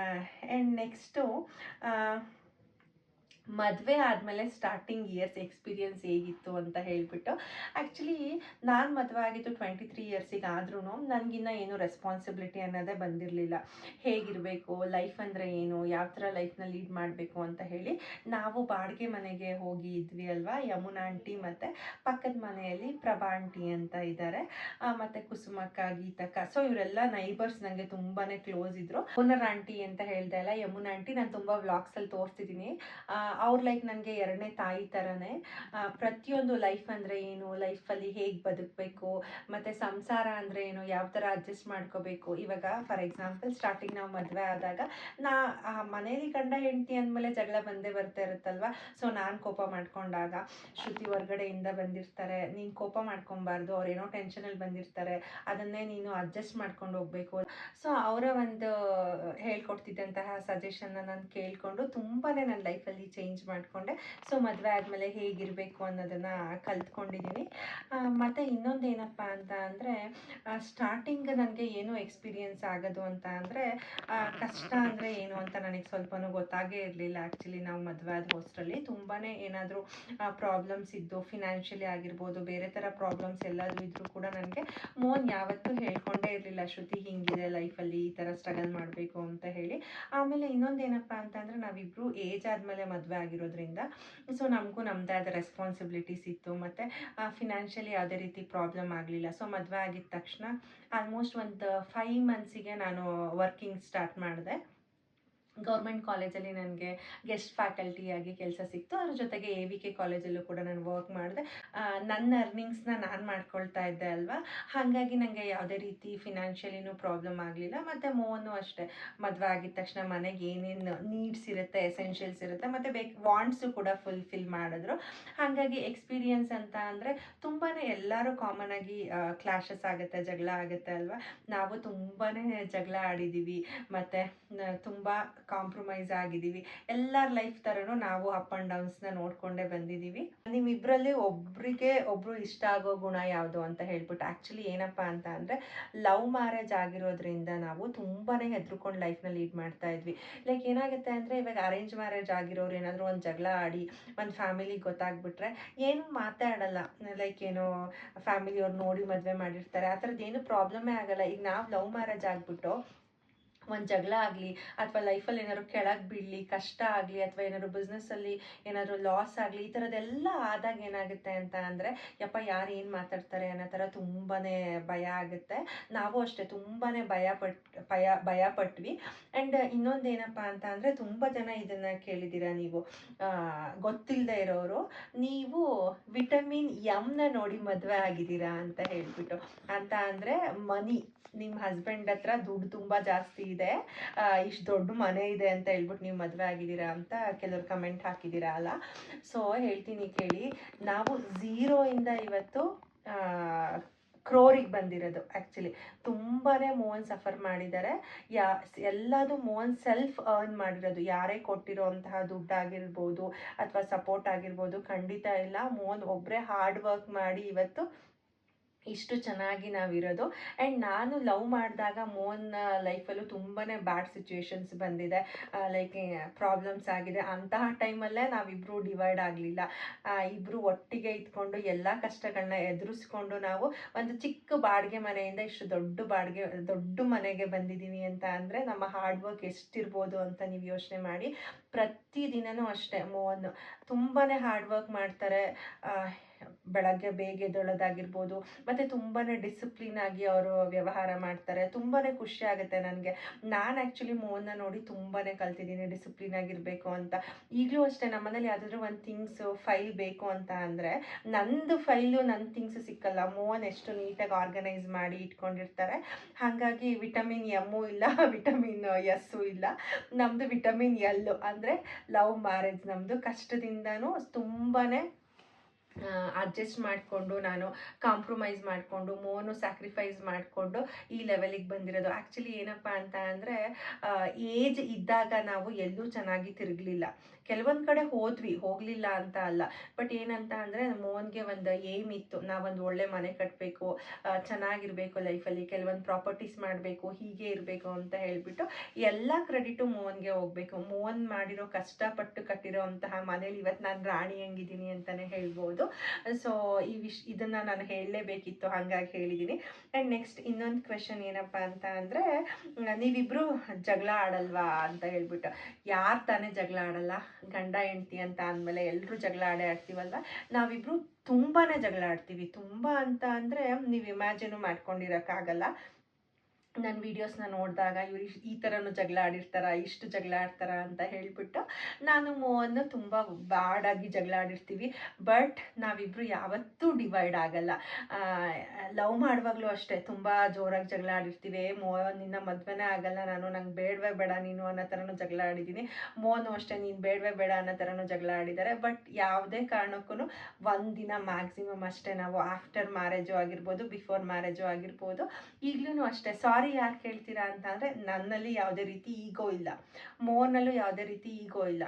[SPEAKER 1] ಆ್ಯಂಡ್ ನೆಕ್ಸ್ಟು ಮದುವೆ ಆದಮೇಲೆ ಸ್ಟಾರ್ಟಿಂಗ್ ಇಯರ್ಸ್ ಎಕ್ಸ್ಪೀರಿಯನ್ಸ್ ಹೇಗಿತ್ತು ಅಂತ ಹೇಳಿಬಿಟ್ಟು. ಆ್ಯಕ್ಚುಲಿ ನಾನು ಮದುವೆ ಆಗಿದ್ದು 23 ಇಯರ್ಸಿಗೆ ಆದ್ರೂ ನನಗಿನ್ನ ಏನು ರೆಸ್ಪಾನ್ಸಿಬಿಲಿಟಿ ಅನ್ನೋದೇ ಬಂದಿರಲಿಲ್ಲ. ಹೇಗಿರಬೇಕು, ಲೈಫ್ ಅಂದರೆ ಏನು, ಯಾವ ಥರ ಲೈಫ್ನ ಲೀಡ್ ಮಾಡಬೇಕು ಅಂತ ಹೇಳಿ. ನಾವು ಬಾಡಿಗೆ ಮನೆಗೆ ಹೋಗಿ ಇದ್ವಿ ಅಲ್ವಾ, ಯಮುನಾ ಆಂಟಿ ಮತ್ತು ಪಕ್ಕದ ಮನೆಯಲ್ಲಿ ಪ್ರಭಾ ಆಂಟಿ ಅಂತ ಇದ್ದಾರೆ, ಮತ್ತು ಕುಸುಮಕ್ಕ, ಗೀತಕ್ಕ. ಸೊ ಇವರೆಲ್ಲ ನೈಬರ್ಸ್ ನನಗೆ ತುಂಬಾ ಕ್ಲೋಸ್ ಇದ್ದರು. ಓನರ್ ಆಂಟಿ ಅಂತ ಹೇಳ್ದೆ ಅಲ್ಲ, ಯಮುನಾ ಆಂಟಿ, ನಾನು ತುಂಬ ವ್ಲಾಗ್ಸಲ್ಲಿ ತೋರಿಸ್ತಿದ್ದೀನಿ. ಅವ್ರ ಲೈಕ್ ನನಗೆ 2ನೇ ತಾಯಿ ಥರನೇ. ಪ್ರತಿಯೊಂದು ಲೈಫ್ ಅಂದರೆ ಏನು, ಲೈಫಲ್ಲಿ ಹೇಗೆ ಬದುಕಬೇಕು, ಮತ್ತು ಸಂಸಾರ ಅಂದರೆ ಏನು, ಯಾವ ಥರ ಅಡ್ಜಸ್ಟ್ ಮಾಡ್ಕೋಬೇಕು. ಇವಾಗ ಫಾರ್ ಎಕ್ಸಾಂಪಲ್ ಸ್ಟಾರ್ಟಿಂಗ್ ನಾವು ಮದುವೆ ಆದಾಗ ಮನೇಲಿ ಗಂಡ ಹೆಂಡತಿ ಅಂದಮೇಲೆ ಜಗಳ ಬಂದೇ ಬರ್ತಾ ಇರುತ್ತಲ್ವ. ಸೊ ನಾನು ಕೋಪ ಮಾಡ್ಕೊಂಡಾಗ ಶ್ರುತಿ ಹೊರಗಡೆಯಿಂದ ಬಂದಿರ್ತಾರೆ, ನೀನು ಕೋಪ ಮಾಡ್ಕೊಬಾರ್ದು, ಅವ್ರೇನೋ ಟೆನ್ಷನಲ್ಲಿ ಬಂದಿರ್ತಾರೆ, ಅದನ್ನೇ ನೀನು ಅಡ್ಜಸ್ಟ್ ಮಾಡ್ಕೊಂಡು ಹೋಗಬೇಕು. ಸೊ ಅವರ ಒಂದು ಹೇಳ್ಕೊಡ್ತಿದ್ದಂತಹ ಸಜೆಷನ್ನ ನಾನು ಕೇಳಿಕೊಂಡು ತುಂಬಾ ನನ್ನ ಲೈಫಲ್ಲಿ ಚೇಂಜ್ ಮಾಡಿಕೊಂಡೆ. ಸೊ ಮದುವೆ ಆದಮೇಲೆ ಹೇಗಿರಬೇಕು ಅನ್ನೋದನ್ನು ಕಲ್ತ್ಕೊಂಡಿದ್ದೀನಿ. ಮತ್ತು ಇನ್ನೊಂದು ಏನಪ್ಪ ಅಂತ ಅಂದರೆ, ಸ್ಟಾರ್ಟಿಂಗ್ ನನಗೆ ಏನು ಎಕ್ಸ್ಪೀರಿಯೆನ್ಸ್ ಆಗೋದು ಅಂತ ಅಂದರೆ, ಕಷ್ಟ ಅಂದರೆ ಏನು ಅಂತ ನನಗೆ ಸ್ವಲ್ಪನೂ ಗೊತ್ತಾಗೇ ಇರಲಿಲ್ಲ. ಆ್ಯಕ್ಚುಲಿ ನಾವು ಮದುವೆ ಆದ ಹೋಸ್ಟಲ್ಲಿ ತುಂಬಾ ಏನಾದರೂ ಪ್ರಾಬ್ಲಮ್ಸ್ ಇದ್ದು, ಫಿನಾನ್ಷಿಯಲಿ ಆಗಿರ್ಬೋದು, ಬೇರೆ ಥರ ಪ್ರಾಬ್ಲಮ್ಸ್ ಎಲ್ಲಾದರೂ ಇದ್ದರೂ ಕೂಡ ನನಗೆ ಮೋನ್ ಯಾವತ್ತೂ ಹೇಳ್ಕೊಂಡೇ ಇರಲಿಲ್ಲ, ಶ್ರುತಿ ಹಿಂಗಿದೆ ಲೈಫಲ್ಲಿ, ಈ ಥರ ಸ್ಟ್ರಗಲ್ ಮಾಡಬೇಕು ಅಂತ ಹೇಳಿ. ಆಮೇಲೆ ಇನ್ನೊಂದೇನಪ್ಪ ಅಂತಂದರೆ, ನಾವಿಬ್ಬರು ಏಜ್ ಆದಮೇಲೆ ಮದುವೆ ಆಗಿರೋದ್ರಿಂದ ಸೊ ನಮಗೂ ನಮ್ಮದೇ ಆದ ರೆಸ್ಪಾನ್ಸಿಬಿಲಿಟೀಸ್ ಇತ್ತು, ಮತ್ತು ಫಿನಾನ್ಷಿಯಲಿ ಯಾವುದೇ ರೀತಿ ಪ್ರಾಬ್ಲಮ್ ಆಗಲಿಲ್ಲ. ಸೊ ಮದುವೆ ಆಗಿದ ತಕ್ಷಣ ಆಲ್ಮೋಸ್ಟ್ ಒಂದು 5 ಮಂತ್ಸಿಗೆ ನಾನು ವರ್ಕಿಂಗ್ ಸ್ಟಾರ್ಟ್ ಮಾಡಿದೆ. ಗೌರ್ಮೆಂಟ್ ಕಾಲೇಜಲ್ಲಿ ನನಗೆ ಗೆಸ್ಟ್ ಫ್ಯಾಕಲ್ಟಿಯಾಗಿ ಕೆಲಸ ಸಿಕ್ತು. ಅದ್ರ ಜೊತೆಗೆ AVK ಕಾಲೇಜಲ್ಲೂ ಕೂಡ ನಾನು ವರ್ಕ್ ಮಾಡಿದೆ. ನನ್ನ ಅರ್ನಿಂಗ್ಸ್ನ ನಾನು ಮಾಡ್ಕೊಳ್ತಾ ಇದ್ದೆ ಅಲ್ವಾ, ಹಾಗಾಗಿ ನನಗೆ ಯಾವುದೇ ರೀತಿ ಫಿನಾನ್ಷಿಯಲಿನೂ ಪ್ರಾಬ್ಲಮ್ ಆಗಲಿಲ್ಲ. ಮತ್ತು ಮೋನು ಅಷ್ಟೇ, ಮದುವೆ ಆಗಿದ ತಕ್ಷಣ ಮನೆಗೆ ಏನೇನು ನೀಡ್ಸ್ ಇರುತ್ತೆ, ಎಸೆನ್ಷಿಯಲ್ಸ್ ಇರುತ್ತೆ, ಮತ್ತು ವಾಂಟ್ಸು ಕೂಡ ಫುಲ್ಫಿಲ್ ಮಾಡಿದ್ರು. ಹಾಗಾಗಿ ಎಕ್ಸ್ಪೀರಿಯನ್ಸ್ ಅಂತ ಅಂದರೆ ತುಂಬಾ ಎಲ್ಲರೂ ಕಾಮನ್ ಆಗಿ ಕ್ಲಾಶಸ್ ಆಗುತ್ತೆ, ಜಗಳ ಆಗುತ್ತೆ ಅಲ್ವಾ. ನಾವು ತುಂಬಾ ಜಗಳ ಆಡಿದ್ದೀವಿ, ಮತ್ತು ತುಂಬ ಕಾಂಪ್ರಮೈಸ್ ಆಗಿದ್ದೀವಿ. ಎಲ್ಲರ ಲೈಫ್ ಥರನೂ ನಾವು ಅಪ್ ಆ್ಯಂಡ್ ಡೌನ್ಸ್ನ ನೋಡಿಕೊಂಡೇ ಬಂದಿದ್ದೀವಿ. ನಿಮ್ಮಿಬ್ಬರಲ್ಲಿ ಒಬ್ಬರು ಇಷ್ಟ ಆಗೋ ಗುಣ ಯಾವುದು ಅಂತ ಹೇಳ್ಬಿಟ್ಟು, ಆ್ಯಕ್ಚುಲಿ ಏನಪ್ಪ ಅಂತ ಅಂದರೆ ಲವ್ ಮ್ಯಾರೇಜ್ ಆಗಿರೋದ್ರಿಂದ ನಾವು ತುಂಬಾ ಹೆದರ್ಕೊಂಡು ಲೈಫ್ನ ಲೀಡ್ ಮಾಡ್ತಾ ಇದ್ವಿ. ಲೈಕ್ ಏನಾಗುತ್ತೆ ಅಂದರೆ, ಇವಾಗ ಅರೇಂಜ್ ಮ್ಯಾರೇಜ್ ಆಗಿರೋರು ಏನಾದರೂ ಒಂದು ಜಗಳ ಆಡಿ ಒಂದು ಫ್ಯಾಮಿಲಿಗೆ ಗೊತ್ತಾಗ್ಬಿಟ್ರೆ ಏನೂ ಮಾತಾಡಲ್ಲ. ಲೈಕ್ ಏನೋ ಫ್ಯಾಮಿಲಿಯವ್ರು ನೋಡಿ ಮದುವೆ ಮಾಡಿರ್ತಾರೆ, ಆ ಥರದ್ದು ಏನೂ ಪ್ರಾಬ್ಲಮ್ಮೇ ಆಗಲ್ಲ. ಈಗ ನಾವು ಲವ್ ಮ್ಯಾರೇಜ್ ಆಗಿಬಿಟ್ಟು ಒಂದು ಜಗಳ ಆಗಲಿ, ಅಥವಾ ಲೈಫಲ್ಲಿ ಏನಾದ್ರು ಕೆಳಗೆ ಬೀಳಲಿ, ಕಷ್ಟ ಆಗಲಿ, ಅಥವಾ ಏನಾದ್ರು ಬಿಸ್ನೆಸ್ಸಲ್ಲಿ ಏನಾದರೂ ಲಾಸ್ ಆಗಲಿ, ಈ ಥರದ್ದೆಲ್ಲ ಆದಾಗ ಏನಾಗುತ್ತೆ ಅಂತ ಅಂದರೆ, ಯಪ್ಪ ಯಾರು ಏನು ಮಾತಾಡ್ತಾರೆ ಅನ್ನೋ ಥರ ತುಂಬಾ ಭಯ ಆಗುತ್ತೆ. ನಾವು ಅಷ್ಟೇ ತುಂಬಾ ಭಯ ಪಟ್ವಿ. ಆ್ಯಂಡ್ ಇನ್ನೊಂದು ಏನಪ್ಪ ಅಂತ ಅಂದರೆ, ತುಂಬ ಜನ ಇದನ್ನು ಕೇಳಿದ್ದೀರಾ ನೀವು, ಗೊತ್ತಿಲ್ಲದೆ ಇರೋರು, ನೀವು ವಿಟಮಿನ್ ಎಮ್ನ ನೋಡಿ ಮದುವೆ ಆಗಿದ್ದೀರಾ ಅಂತ ಹೇಳ್ಬಿಟ್ಟು. ಅಂತ ಅಂದರೆ ಮನಿ, ನಿಮ್ಮ ಹಸ್ಬೆಂಡ್ ಹತ್ರ ದುಡ್ಡು ತುಂಬ ಜಾಸ್ತಿ ಇದೆ, ಇಷ್ಟು ದೊಡ್ಡ ಮನೆ ಇದೆ ಅಂತ ಹೇಳ್ಬಿಟ್ಟು ನೀವು ಮದುವೆ ಆಗಿದ್ದೀರಾ ಅಂತ ಕೆಲವರು ಕಮೆಂಟ್ ಹಾಕಿದ್ದೀರಾ ಅಲ್ಲ. ಸೊ ಹೇಳ್ತೀನಿ ಕೇಳಿ, ನಾವು ಝೀರೋಯಿಂದ ಇವತ್ತು ಕ್ರೋರಿಗೆ ಬಂದಿರೋದು. ಆ್ಯಕ್ಚುಲಿ ತುಂಬಾ ಮೋಹನ್ ಸಫರ್ ಮಾಡಿದ್ದಾರೆ. ಎಲ್ಲದು ಮೋಹನ್ ಸೆಲ್ಫ್ ಅರ್ನ್ ಮಾಡಿರೋದು, ಯಾರೇ ಕೊಟ್ಟಿರೋ ಅಂತಹ ದುಡ್ಡಾಗಿರ್ಬೋದು ಅಥವಾ ಸಪೋರ್ಟ್ ಆಗಿರ್ಬೋದು, ಖಂಡಿತ ಇಲ್ಲ. ಮೋಹನ್ ಒಬ್ಬರೇ ಹಾರ್ಡ್ ವರ್ಕ್ ಮಾಡಿ ಇವತ್ತು ಇಷ್ಟು ಚೆನ್ನಾಗಿ ನಾವಿರೋದು. ಆ್ಯಂಡ್ ನಾನು ಲವ್ ಮಾಡಿದಾಗ ಮೋಹನ್ ಲೈಫಲ್ಲೂ ತುಂಬಾ ಬ್ಯಾಡ್ ಸಿಚುವೇಶನ್ಸ್ ಬಂದಿದೆ, ಲೈಕ್ ಪ್ರಾಬ್ಲಮ್ಸ್ ಆಗಿದೆ. ಅಂತಹ ಟೈಮಲ್ಲೇ ನಾವಿಬ್ಬರು ಡಿವೈಡ್ ಆಗಲಿಲ್ಲ. ಇಬ್ಬರು ಒಟ್ಟಿಗೆ ಇದ್ಕೊಂಡು ಎಲ್ಲ ಕಷ್ಟಗಳನ್ನ ಎದುರಿಸ್ಕೊಂಡು ನಾವು ಒಂದು ಚಿಕ್ಕ ಬಾಡಿಗೆ ಮನೆಯಿಂದ ಇಷ್ಟು ದೊಡ್ಡ ಮನೆಗೆ ಬಂದಿದ್ದೀವಿ ಅಂತ ಅಂದರೆ ನಮ್ಮ ಹಾರ್ಡ್ ವರ್ಕ್ ಎಷ್ಟಿರ್ಬೋದು ಅಂತ ನೀವು ಯೋಚನೆ ಮಾಡಿ. ಪ್ರತಿದಿನವೂ ಅಷ್ಟೇ ಮೋಹನ್ ತುಂಬಾ ಹಾರ್ಡ್ ವರ್ಕ್ ಮಾಡ್ತಾರೆ. ಬೆಳಗ್ಗೆ ಬೇಗ ಎದ್ದೇಳೋದಾಗಿರ್ಬೋದು, ಮತ್ತು ತುಂಬಾ ಡಿಸಿಪ್ಲಿನ್ ಆಗಿ ಅವರು ವ್ಯವಹಾರ ಮಾಡ್ತಾರೆ. ತುಂಬಾ ಖುಷಿ ಆಗುತ್ತೆ ನನಗೆ. ನಾನು ಆ್ಯಕ್ಚುಲಿ ಮೋಹನ್ನ ನೋಡಿ ತುಂಬಾ ಕಲ್ತಿದ್ದೀನಿ ಡಿಸಿಪ್ಲಿನ್ ಆಗಿರಬೇಕು ಅಂತ. ಈಗಲೂ ಅಷ್ಟೇ, ನಮ್ಮನೇಲಿ ಯಾವುದಾದ್ರೂ ಒಂದು ಫೈಲ್ ಬೇಕು ಅಂತ ಅಂದರೆ ನಂದು ಫೈಲು ನನ್ನ ಥಿಂಗ್ಸು ಸಿಕ್ಕಲ್ಲ. ಮೋಹನ್ ಎಷ್ಟು ನೀಟಾಗಿ ಆರ್ಗನೈಸ್ ಮಾಡಿ ಇಟ್ಕೊಂಡಿರ್ತಾರೆ. ಹಾಗಾಗಿ ವಿಟಮಿನ್ ಎಮ್ಮು ಇಲ್ಲ, ವಿಟಮಿನ್ ಎಸ್ಸು ಇಲ್ಲ. ನಮ್ಮದು ವಿಟಮಿನ್ ಎಲ್ಲು ಅಂದರೆ ಲವ್ ಮ್ಯಾರೇಜ್. ನಮ್ಮದು ಕಷ್ಟದಿಂದನೂ ತುಂಬಾ ಅಡ್ಜಸ್ಟ್ ಮಾಡಿಕೊಂಡು, ನಾನು ಕಾಂಪ್ರಮೈಸ್ ಮಾಡಿಕೊಂಡು, ಮೋನು ಸ್ಯಾಕ್ರಿಫೈಸ್ ಮಾಡಿಕೊಂಡು ಈ ಲೆವೆಲಿಗೆ ಬಂದಿರೋದು. ಆ್ಯಕ್ಚುಲಿ ಏನಪ್ಪ ಅಂತ ಅಂದರೆ, ಏಜ್ ಇದ್ದಾಗ ನಾವು ಎಲ್ಲೂ ಚೆನ್ನಾಗಿ ತಿರುಗಲಿಲ್ಲ. ಕೆಲವೊಂದು ಕಡೆ ಹೋಗಲಿಲ್ಲ ಅಂತ ಅಲ್ಲ, ಬಟ್ ಏನಂತ ಅಂದರೆ ಮೋಹನ್ಗೆ ಒಂದು ಏಮ್ ಇತ್ತು, ನಾವೊಂದು ಒಳ್ಳೆ ಮನೆ ಕಟ್ಟಬೇಕು, ಚೆನ್ನಾಗಿರಬೇಕು ಲೈಫಲ್ಲಿ, ಕೆಲವೊಂದು ಪ್ರಾಪರ್ಟೀಸ್ ಮಾಡಬೇಕು, ಹೀಗೆ ಇರಬೇಕು ಅಂತ ಹೇಳಿಬಿಟ್ಟು ಎಲ್ಲ ಕ್ರೆಡಿಟು ಮೋಹನ್ಗೆ ಹೋಗಬೇಕು. ಮೋಹನ್ ಮಾಡಿರೋ ಕಷ್ಟಪಟ್ಟು ಕಟ್ಟಿರೋ ಅಂತಹ ಮನೇಲಿ ಇವತ್ತು ನಾನು ರಾಣಿ ಹಂಗಿದ್ದೀನಿ ಅಂತಲೇ ಹೇಳ್ಬೋದು. ಸೊ ಇದನ್ನು ನಾನು ಹೇಳಲೇಬೇಕಿತ್ತು, ಹಾಗಾಗಿ ಹೇಳಿದ್ದೀನಿ. ಆ್ಯಂಡ್ ನೆಕ್ಸ್ಟ್ ಇನ್ನೊಂದು ಕ್ವೆಶನ್ ಏನಪ್ಪ ಅಂತ ಅಂದರೆ, ನೀವಿಬ್ಬರು ಜಗಳ ಆಡಲ್ವಾ ಅಂತ ಹೇಳ್ಬಿಟ್ಟು. ಯಾರು ತಾನೇ ಜಗಳ ಆಡಲ್ಲ, ಗಂಡ ಹೆಂಡ್ತಿ ಅಂತ ಅಂದಮೇಲೆ ಎಲ್ಲರೂ ಜಗಳ ಆಡ್ತೀವಲ್ವ. ನಾವಿಬ್ಬರು ತುಂಬಾ ಜಗಳ ಆಡ್ತೀವಿ. ತುಂಬ ಅಂತ ಅಂದರೆ ನೀವು ಇಮ್ಯಾಜಿನು ಮಾಡ್ಕೊಂಡಿರೋಕ್ಕಾಗಲ್ಲ. ನನ್ನ ವೀಡಿಯೋಸ್ನ ನೋಡಿದಾಗ ಇವ್ರು ಈ ಥರನೂ ಜಗಳ ಆಡಿರ್ತಾರ, ಇಷ್ಟು ಜಗಳ ಆಡ್ತಾರ ಅಂತ ಹೇಳಿಬಿಟ್ಟು ನಾನು ಮೋಹನ್ನು ತುಂಬ ಬ್ಯಾಡಾಗಿ ಜಗಳ ಆಡಿರ್ತೀವಿ. ಬಟ್ ನಾವಿಬ್ಬರು ಯಾವತ್ತೂ ಡಿವೈಡ್ ಆಗಲ್ಲ. ಲವ್ ಮಾಡುವಾಗಲೂ ಅಷ್ಟೇ ತುಂಬ ಜೋರಾಗಿ ಜಗಳ ಆಡಿರ್ತೀವಿ. ಮೋಹನ್ ನಿನ್ನ ಮದುವೆನೇ ಆಗಲ್ಲ ನಾನು, ನಂಗೆ ಬೇಡವೇ ಬೇಡ ನೀನು ಅನ್ನೋ ಥರನೂ ಜಗಳ ಆಡಿದ್ದೀನಿ. ಮೋಹನು ಅಷ್ಟೇ, ನೀನು ಬೇಡವೇ ಬೇಡ ಅನ್ನೋ ಥರನೂ ಜಗಳ ಆಡಿದ್ದಾರೆ. ಬಟ್ ಯಾವುದೇ ಕಾರಣಕ್ಕೂ ಒಂದಿನ ಮ್ಯಾಕ್ಸಿಮಮ್ ಅಷ್ಟೇ ನಾವು, ಆಫ್ಟರ್ ಮ್ಯಾರೇಜು ಆಗಿರ್ಬೋದು, ಬಿಫೋರ್ ಮ್ಯಾರೇಜು ಆಗಿರ್ಬೋದು, ಈಗಲೂ ಅಷ್ಟೇ. ಸಾರಿ ಯಾರು ಕೇಳ್ತೀರಾ ಅಂತ ಅಂದರೆ, ನನ್ನಲ್ಲಿ ಯಾವುದೇ ರೀತಿ ಈಗೋ ಇಲ್ಲ, ಮೋಹನಲ್ಲೂ ಯಾವುದೇ ರೀತಿ ಈಗೋ ಇಲ್ಲ.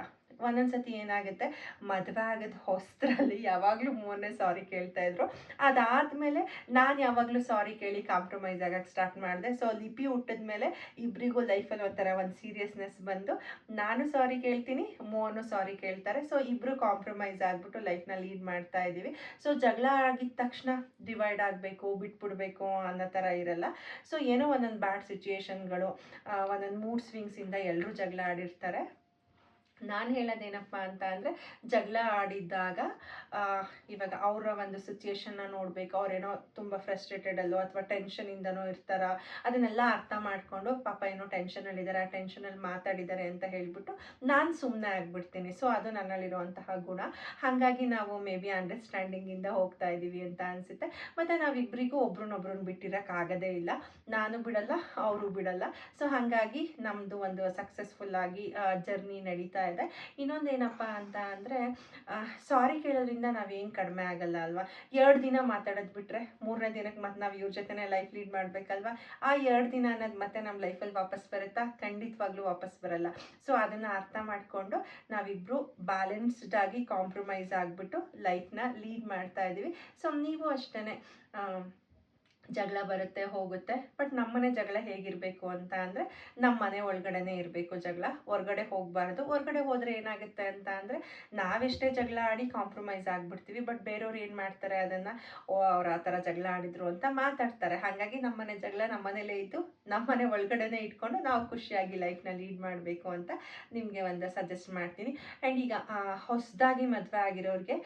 [SPEAKER 1] ಒಂದೊಂದ್ಸತಿ ಏನಾಗುತ್ತೆ, ಮದುವೆ ಆಗೋದ ಹೊಸದ್ರಲ್ಲಿ ಯಾವಾಗಲೂ ಮೋಹನ್ನೇ ಸಾರಿ ಕೇಳ್ತಾಯಿದ್ರು. ಅದಾದಮೇಲೆ ನಾನು ಯಾವಾಗಲೂ ಸಾರಿ ಕೇಳಿ ಕಾಂಪ್ರಮೈಸ್ ಆಗೋಕ್ಕೆ ಸ್ಟಾರ್ಟ್ ಮಾಡಿದೆ. ಸೊ ಲಿಪಿ ಹುಟ್ಟಿದ ಮೇಲೆ ಇಬ್ಬರಿಗೂ ಲೈಫಲ್ಲಿ ಒಂಥರ ಒಂದು ಸೀರಿಯಸ್ನೆಸ್ ಬಂದು, ನಾನು ಸಾರಿ ಕೇಳ್ತೀನಿ, ಮೋಹನು ಸಾರಿ ಕೇಳ್ತಾರೆ. ಸೊ ಇಬ್ಬರು ಕಾಂಪ್ರಮೈಸ್ ಆಗಿಬಿಟ್ಟು ಲೈಫ್ನ ಲೀಡ್ ಮಾಡ್ತಾ ಇದ್ದೀವಿ. ಸೊ ಜಗಳ ಆಗಿದ ತಕ್ಷಣ ಡಿವೈಡ್ ಆಗಬೇಕು, ಬಿಟ್ಬಿಡ್ಬೇಕು ಅನ್ನೋ ಥರ ಇರಲ್ಲ. ಸೊ ಏನೋ ಒಂದೊಂದು ಬ್ಯಾಡ್ ಸಿಚುಯೇಷನ್ಗಳು, ಒಂದೊಂದು ಮೂಡ್ ಸ್ವಿಂಗ್ಸಿಂದ ಎಲ್ಲರೂ ಜಗಳ ಆಡಿರ್ತಾರೆ. ನಾನು ಹೇಳೋದೇನಪ್ಪ ಅಂತ ಅಂದರೆ ಜಗಳ ಆಡಿದ್ದಾಗ ಇವಾಗ ಅವರ ಒಂದು ಸಿಚುಯೇಷನ್ನ ನೋಡಬೇಕು. ಅವರೇನೋ ತುಂಬ ಫ್ರಸ್ಟ್ರೇಟೆಡಲ್ಲೋ ಅಥವಾ ಟೆನ್ಷನಿಂದನೋ ಇರ್ತಾರ, ಅದನ್ನೆಲ್ಲ ಅರ್ಥ ಮಾಡಿಕೊಂಡು ಪಾಪ ಏನೋ ಟೆನ್ಷನಲ್ಲಿದ್ದಾರೆ, ಆ ಟೆನ್ಷನಲ್ಲಿ ಮಾತಾಡಿದ್ದಾರೆ ಅಂತ ಹೇಳಿಬಿಟ್ಟು ನಾನು ಸುಮ್ಮನೆ ಆಗಿಬಿಡ್ತೀನಿ. ಸೊ ಅದು ನನ್ನಲ್ಲಿರುವಂತಹ ಗುಣ. ಹಾಗಾಗಿ ನಾವು ಮೇ ಬಿ ಅಂಡರ್ಸ್ಟ್ಯಾಂಡಿಂಗಿಂದ ಹೋಗ್ತಾ ಇದ್ದೀವಿ ಅಂತ ಅನಿಸುತ್ತೆ. ಮತ್ತು ನಾವಿಬ್ಬರಿಗೂ ಒಬ್ರನ್ನೊಬ್ರನ್ನ ಬಿಟ್ಟಿರೋಕ್ಕಾಗೋದೇ ಇಲ್ಲ. ನಾನು ಬಿಡಲ್ಲ, ಅವರು ಬಿಡಲ್ಲ. ಸೊ ಹಾಗಾಗಿ ನಮ್ಮದು ಒಂದು ಸಕ್ಸಸ್ಫುಲ್ಲಾಗಿ ಜರ್ನಿ ನಡೀತಾ ಇದೆ. ಇನ್ನೊಂದೇನಪ್ಪ ಅಂತ ಅಂದರೆ ಸಾರಿ ಕೇಳೋದ್ರಿಂದ ನಾವೇನು ಕಡಿಮೆ ಆಗಲ್ಲ ಅಲ್ವಾ. 2 ದಿನ ಮಾತಾಡೋದು ಬಿಟ್ಟರೆ 3ನೇ ದಿನಕ್ಕೆ ಮತ್ತೆ ನಾವು ಇವ್ರ ಜೊತೆನೇ ಲೈಫ್ ಲೀಡ್ ಮಾಡಬೇಕಲ್ವಾ. ಆ 2 ದಿನ ಅನ್ನೋದು ಮತ್ತೆ ನಮ್ಮ ಲೈಫಲ್ಲಿ ವಾಪಸ್ ಬರುತ್ತಾ? ಖಂಡಿತವಾಗ್ಲೂ ವಾಪಸ್ ಬರಲ್ಲ. ಸೊ ಅದನ್ನು ಅರ್ಥ ಮಾಡಿಕೊಂಡು ನಾವಿಬ್ಬರು ಬ್ಯಾಲೆನ್ಸ್ಡ್ ಆಗಿ ಕಾಂಪ್ರಮೈಸ್ ಆಗಿಬಿಟ್ಟು ಲೈಫ್ನ ಲೀಡ್ ಮಾಡ್ತಾ ಇದ್ದೀವಿ. ಸೊ ನೀವು ಅಷ್ಟೇ, ಜಗಳ ಬರುತ್ತೆ ಹೋಗುತ್ತೆ, ಬಟ್ ನಮ್ಮನೆ ಜಗಳ ಹೇಗಿರಬೇಕು ಅಂತ ಅಂದರೆ ನಮ್ಮ ಮನೆ ಒಳಗಡೆನೇ ಇರಬೇಕು ಜಗಳ, ಹೊರಗಡೆ ಹೋಗಬಾರ್ದು. ಹೊರಗಡೆ ಹೋದರೆ ಏನಾಗುತ್ತೆ ಅಂತ ಅಂದರೆ ನಾವೆಷ್ಟೇ ಜಗಳ ಆಡಿ ಕಾಂಪ್ರಮೈಸ್ ಆಗಿಬಿಡ್ತೀವಿ, ಬಟ್ ಬೇರೆಯವ್ರು ಏನು ಮಾಡ್ತಾರೆ, ಅದನ್ನು ಅವ್ರು ಆ ಥರ ಜಗಳ ಆಡಿದ್ರು ಅಂತ ಮಾತಾಡ್ತಾರೆ. ಹಾಗಾಗಿ ನಮ್ಮನೆ ಜಗಳ ನಮ್ಮನೇಲೇ ಇದ್ದು ನಮ್ಮನೆ ಒಳಗಡೆನೇ ಇಟ್ಕೊಂಡು ನಾವು ಖುಷಿಯಾಗಿ ಲೈಫ್ನ ಲೀಡ್ ಮಾಡಬೇಕು ಅಂತ ನಿಮಗೆ ಒಂದು ಸಜೆಸ್ಟ್ ಮಾಡ್ತೀನಿ. ಆ್ಯಂಡ್ ಈಗ ಹೊಸದಾಗಿ ಮದುವೆ ಆಗಿರೋರಿಗೆ